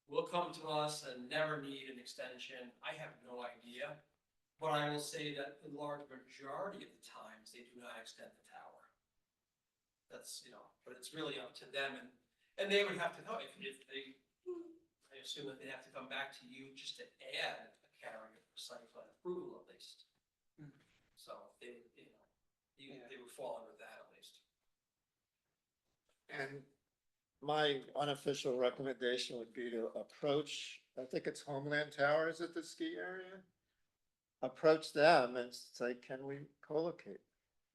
will come to us and never need an extension, I have no idea. But I will say that the large majority of the times, they do not extend the tower. That's, but it's really up to them, and they would have to, if they, I assume that they have to come back to you just to add a carrier for site plan approval at least. So they, they would fall under that at least. And my unofficial recommendation would be to approach, I think it's Homeland Towers at the ski area. Approach them and say, can we co-locate?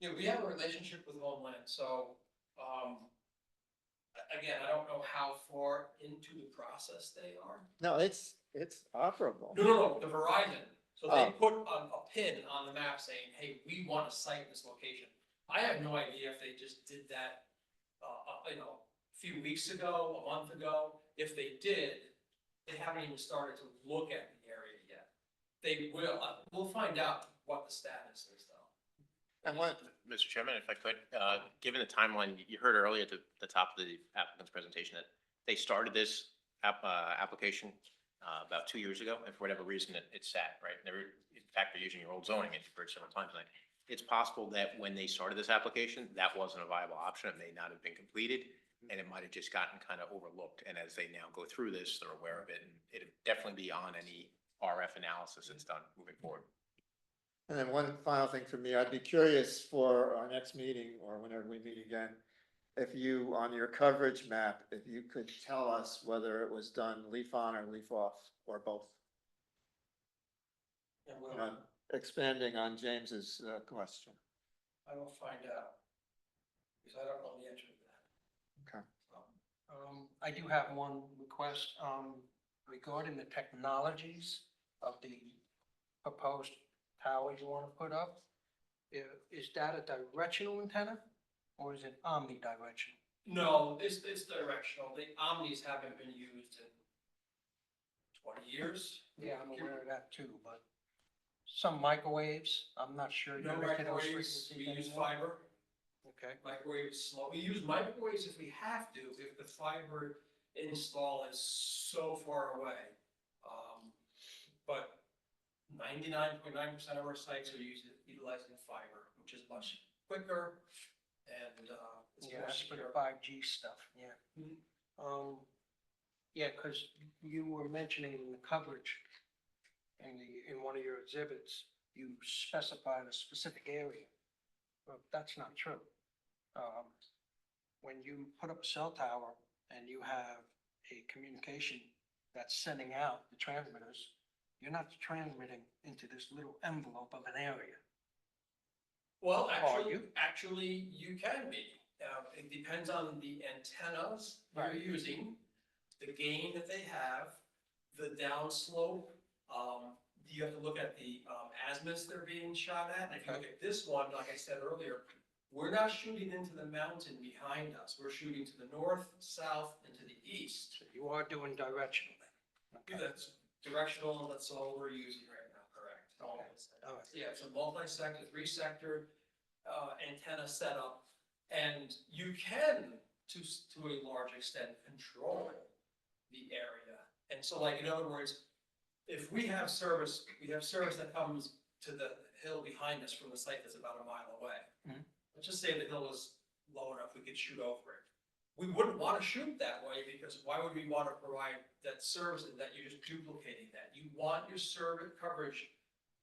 Yeah, we have a relationship with Homeland, so, again, I don't know how far into the process they are. No, it's operable. No, the Verizon, so they Oh. put a pin on the map saying, hey, we want to site this location. I have no idea if they just did that, a few weeks ago, a month ago. If they did, they haven't even started to look at the area yet. They will, we'll find out what the status is though. And what, Mr. Chairman, if I could, given the timeline, you heard earlier at the top of the applicant's presentation that they started this application about 2 years ago, and for whatever reason, it sat, right? In fact, they're using your old zoning, as you've heard several times tonight. It's possible that when they started this application, that wasn't a viable option, it may not have been completed, and it might have just gotten kind of overlooked, and as they now go through this, they're aware of it, and it'd definitely be on any RF analysis that's done moving forward. and then one final thing for me, I'd be curious for our next meeting or whenever we meet again, if you, on your coverage map, if you could tell us whether it was done leaf on or leaf off, or both. And You know, expanding on James's question. I will find out. Because I don't know the answer to that. Okay. I do have one request, regarding the technologies of the proposed tower you want to put up. Is that a directional antenna or is it omnidirectional? No, it's directional. The omnis haven't been used in 20 years. Yeah, I'm aware of that too, but some microwaves, I'm not sure. No you're into those microwaves, we frequencies use anymore. fiber. Okay, Microwave is slow. We use microwaves if we have to, if the fiber install is so far away. But 99.9% of our sites are utilizing fiber, which is much quicker and, it's yeah, more that's for the secure. 5G stuff, yeah. Mhm. Yeah, because you were mentioning the coverage in one of your exhibits, you specified a specific area. Well, that's not true. When you put up a cell tower and you have a communication that's sending out the transmitters, you're not transmitting into this little envelope of an area. Well, Are you? actually, you can be. It depends on the antennas you're Right. using. the gain that they have, the downslope. You have to look at the, azimuths they're being shot at. And if you look at this one, like I said earlier, we're not shooting into the mountain behind us. We're shooting to the north, south, and to the east. So you are doing directional then? Okay. That's directional, that's all we're using right now, correct? All right. Yeah, it's a multi-sector, three-sector, antenna setup. And you can, to a large extent, control the area. And so like, in other words, if we have service that comes to the hill behind us from the site that's about a mile away. Mhm. Let's just say the hill was low enough, we could shoot over it. We wouldn't want to shoot that way because why would we want to provide that service and that you're just duplicating that? You want your service coverage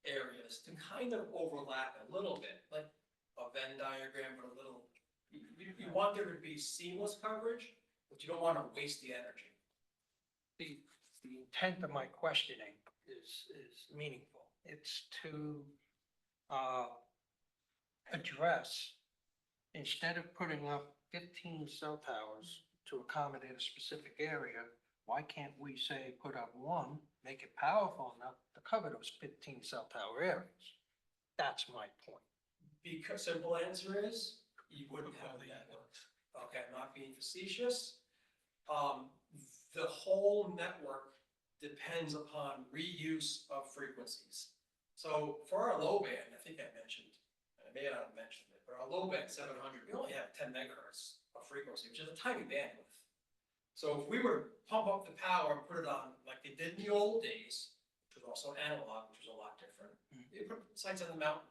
areas to kind of overlap a little bit, like a Venn diagram, but a little, you want there to be seamless coverage, but you don't want to waste the energy. The intent of my questioning is meaningful. It's to address, instead of putting up 15 cell towers to accommodate a specific area, why can't we say, put up one, make it powerful enough to cover those 15 cell tower areas? That's my point. Because simple answer is, you wouldn't have the network. Okay, I'm not being facetious. The whole network depends upon reuse of frequencies. So for our low band, I think I mentioned, I may not have mentioned it, but our low band 700, we only have 10 megahertz of frequency, which is a tiny bandwidth. So if we were to pump up the power and put it on like they did in the old days, which was also analog, which was a lot different, you put sites on the mountain,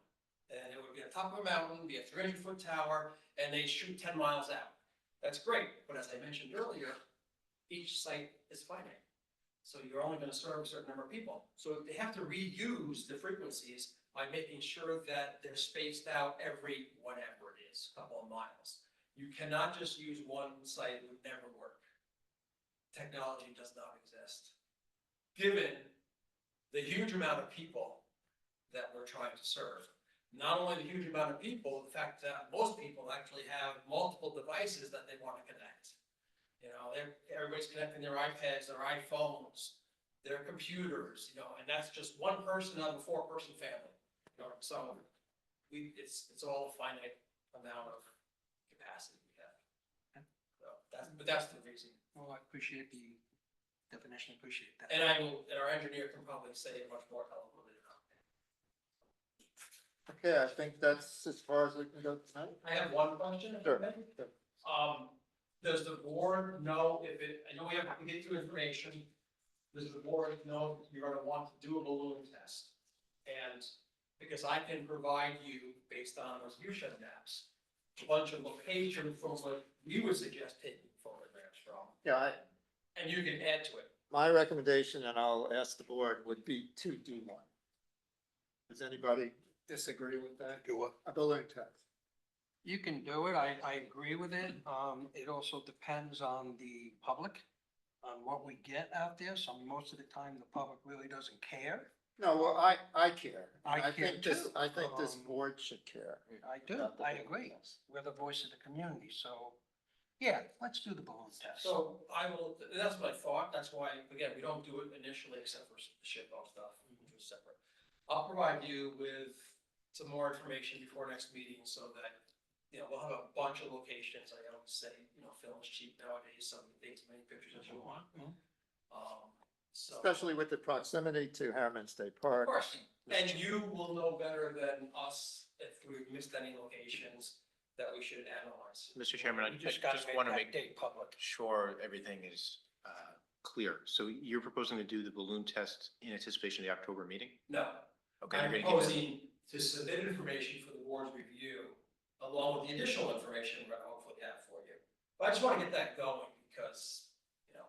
and it would be on top of a mountain, be a 300-foot tower, and they shoot 10 miles out. That's great, but as I mentioned earlier, each site is finite. So you're only gonna serve a certain number of people. So they have to reuse the frequencies by making sure that they're spaced out every whatever it is, couple of miles. You cannot just use one site, it would never work. Technology does not exist. Given the huge amount of people that we're trying to serve. Not only the huge amount of people, the fact that most people actually have multiple devices that they want to connect. You know, everybody's connecting their iPads, their iPhones, their computers, you know, and that's just one person out of a 4-person family. You know, so it's all a finite amount of capacity we have. So that's the reason. Well, I appreciate the definition, appreciate that. And our engineer can probably say it much more eloquently than I. Okay, I think that's as far as we can go tonight. I have one question. if I Sure. may. Does the board know if it, I know we have to get you information. Does the board know if you're gonna want to do a balloon test? And because I can provide you, based on those viewshed maps, a bunch of locations from what you would suggest taking photographs from, Yeah, and you can add to it. my recommendation, and I'll ask the board, would be to do one. Does anybody disagree with that? Do what? A balloon test. You can do it. I agree with it. It also depends on the public, on what we get out there. So most of the time, the public really doesn't care. No, well, I care. I care think this- too. I think this Um, board should care. I do, about the I balloon agree. test. We're the voice of the community, so, yeah, let's do the balloon test. So I will, that's what I thought, that's why, again, we don't do it initially except for the ship-off stuff, which is separate. I'll provide you with some more information before next meeting so that, you know, we'll have a bunch of locations. I always say, you know, film's cheap nowadays, so you take as many pictures as you want. So. Especially with the proximity to Harriman State Park. Of course, and you will know better than us if we've missed any locations that we should analyze. Mr. Chairman, I You just gotta want to that make date public. sure everything is clear. So you're proposing to do the balloon test in anticipation of the October meeting? No, Okay. I'm you're gonna give us- proposing to submit information for the board's review, along with the additional information we're gonna hopefully have for you. But I just wanna get that going, because, you know,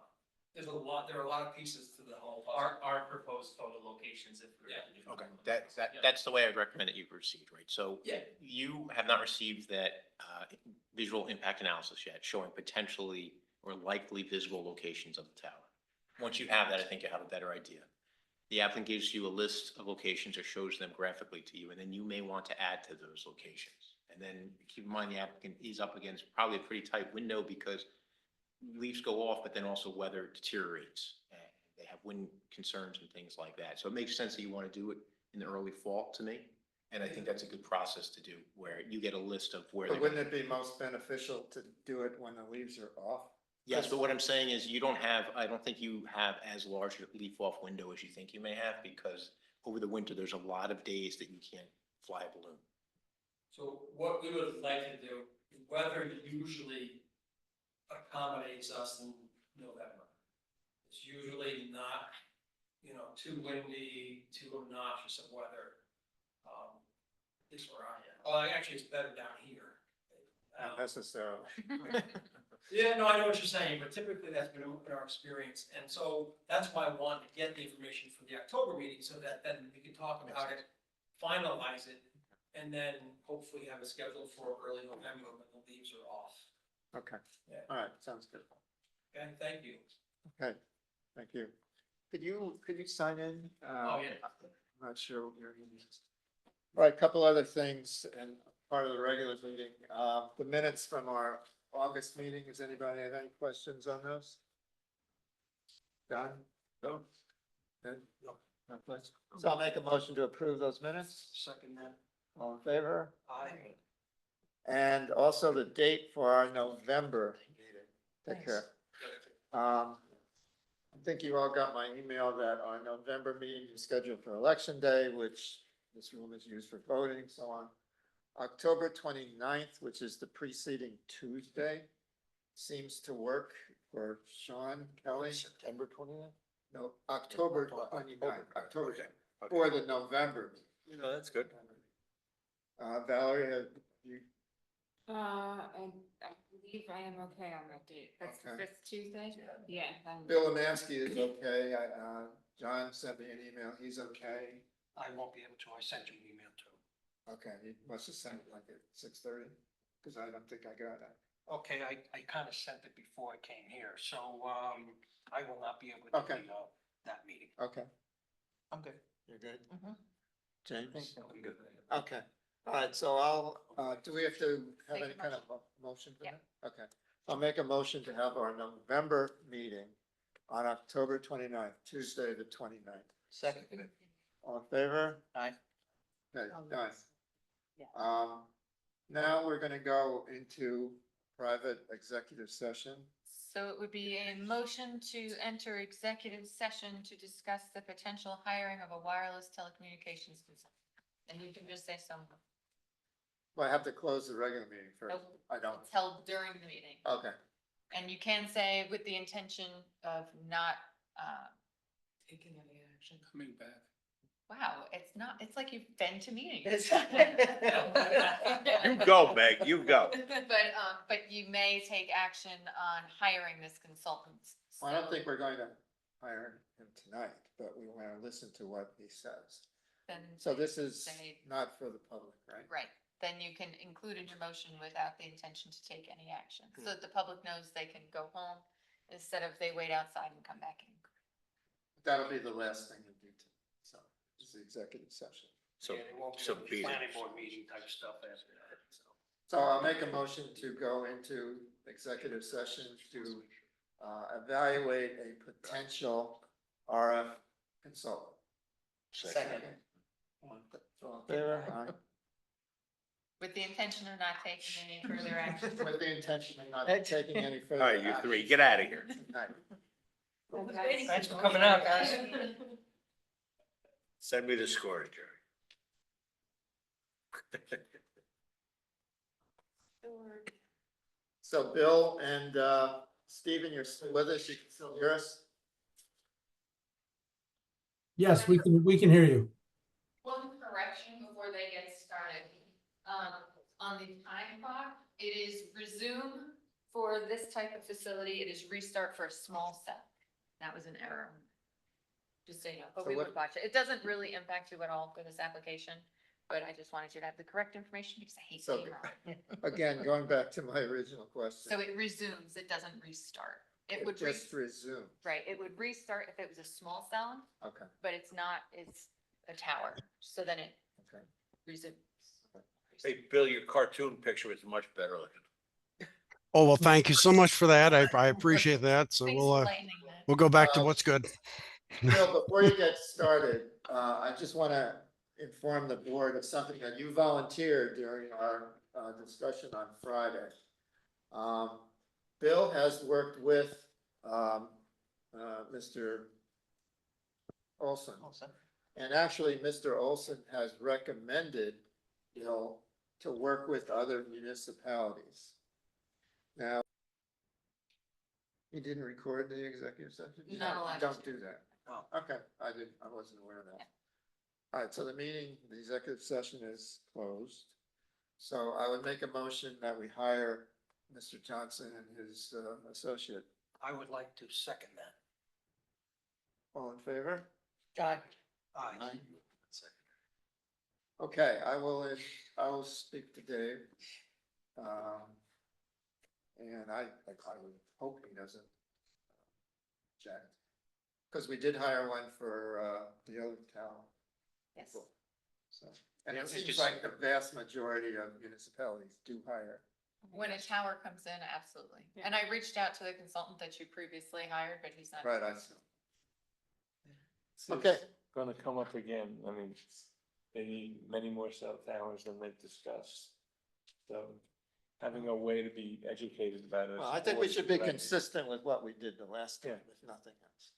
there are a lot of pieces to the whole. puzzle. Our proposed photo locations, if we're. Yeah. Okay, Yeah. that's the way I'd recommend that you proceed, right? So Yeah. you have not received that visual impact analysis yet, showing potentially or likely visible locations of the tower. Once you have that, I think you have a better idea. The applicant gives you a list of locations or shows them graphically to you, and then you may want to add to those locations. And then keep in mind, the applicant is up against probably a pretty tight window because leaves go off, but then also weather deteriorates. And they have wind concerns and things like that. So it makes sense that you want to do it in the early fall to me. And I think that's a good process to do, where you get a list of where. But they're wouldn't gonna- it be most beneficial to do it when the leaves are off? Yes, but what I'm saying is you don't have, I don't think you have as large a leaf off window as you think you may have, because over the winter, there's a lot of days that you can't fly a balloon. So what we would like to do, weather usually accommodates us in November. It's usually not, too windy, too obnoxious of weather. At least where I am. Oh, actually, it's better down here. Not necessarily. Yeah, no, I know what you're saying, but typically that's been our experience. And so that's why I wanted to get the information for the October meeting so that then we can talk about it, finalize it, and then hopefully have a schedule for early November when the leaves are off. Okay, Yeah. all right, sounds good. Okay, thank you. Okay, thank you. Could you sign in? Oh, yeah. I'm not sure what your email is. All right, couple other things and part of the regular meeting. The minutes from our August meeting, does anybody have any questions on those? Done? No. Good? No. No questions. So I'll make a motion to approve those minutes. Second that. All in favor? Aye. And also the date for our November meeting. Take care. I think you all got my email that our November meeting is scheduled for Election Day, which this room is used for voting, so on. October 29th, which is the preceding Tuesday, seems to work for Sean Kelly. September 29th? No, October 29th, October, Okay. for the November. No, that's good. Valerie, have you, I believe I am okay on that date. That's the Okay. 5th Tuesday? Yeah. Bill Lemansky is okay. John sent me an email. He's okay. I won't be able to. I sent you an email too. Okay, he must have sent it like at 6:30, because I don't think I got it. Okay, I kind of sent it before I came here, so, I will not be able to Okay. be, that meeting. Okay, I'm good. you're good? Mhm. James? I'm good. Okay, all right, so do we have to have Make any a kind of motion for Yeah. that? Okay, I'll make a motion to have our November meeting on October 29th, Tuesday, the 29th. Second. All in favor? Aye. Okay, done. Yeah. Now we're gonna go into private executive session. So it would be a motion to enter executive session to discuss the potential hiring of a wireless telecommunications consultant. And you can just say so. Well, I have to close the regular meeting first. Nope. I don't. It's held during the meeting. Okay, And you can say with the intention of not, Taking any action. Coming back. wow, it's like you've been to meetings. You go, Meg, you go. But you may take action on hiring this consultant. well, I don't think we're going to hire him tonight, but we want to listen to what he says. Then So this is say- not for the public, right? Right, then you can include in your motion without the intention to take any action, so that the public knows they can go home instead of they wait outside and come back in. That'll be the last thing to do, so, it's the executive session. So, Yeah, there won't be so any be it. planning board meeting type stuff after that, so. So I'll make a motion to go into executive session to evaluate a potential RF consultant. Second. All in favor? Aye. With the intention of not taking any further action. With the intention of not taking any All further. right, you action. three, get out of here. Night. Thanks for coming out, guys. Send me the scores, Jerry. So Bill and Stephen, you're still with us? You can still hear us? Yes, we can hear you. One correction before they get started. On the time clock, it is resume for this type of facility. It is restart for a small cell. That was an error. Just so you know, but So we what- would watch it. It doesn't really impact you at all for this application, but I just wanted you to have the correct information because I hate So being wrong. again, going back to my original question. So it resumes, it doesn't restart. It would, Just resume. right, it would restart if it was a small cell, Okay, but it's not, it's a tower. So then it okay. resumes. Hey, Bill, your cartoon picture was much better looking. Oh, well, thank you so much for that. I appreciate that. So Thanks we'll, for lightening that. we'll go back to what's good. Bill, before you get started, I just want to inform the board of something that you volunteered during our discussion on Friday. Bill has worked with Mr. Olson. And actually, Mr. Olson has recommended Bill to work with other municipalities. Now, you didn't record the executive session? Not allowed to. Don't do that. Oh. Okay, I wasn't aware of that. All right, so the executive session is closed. So I would make a motion that we hire Mr. Johnson and his associate. I would like to second that. All in favor? Aye. Aye. Okay, I will speak to Dave. And I would hope he doesn't object. Because we did hire one for the other town. Yes. So, and Yeah, it it's seems just- like the vast majority of municipalities do hire. When a tower comes in, absolutely. And I reached out to the consultant that you previously hired, but he's not. Right, I see. So Okay. it's gonna come up again. I mean, they need many more cell towers than they've discussed. So having a way to be educated about it. Well, I think we should be consistent with what we did the last time, if nothing else.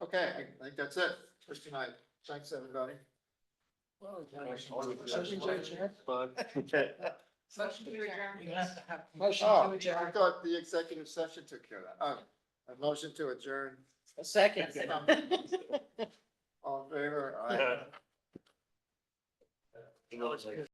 Okay, I think that's it. First night. Thanks, everybody. Motion to adjourn. Motion Oh, to I adjourn. thought the executive session took care of that. Oh, a motion to adjourn. A second. All in favor? Aye.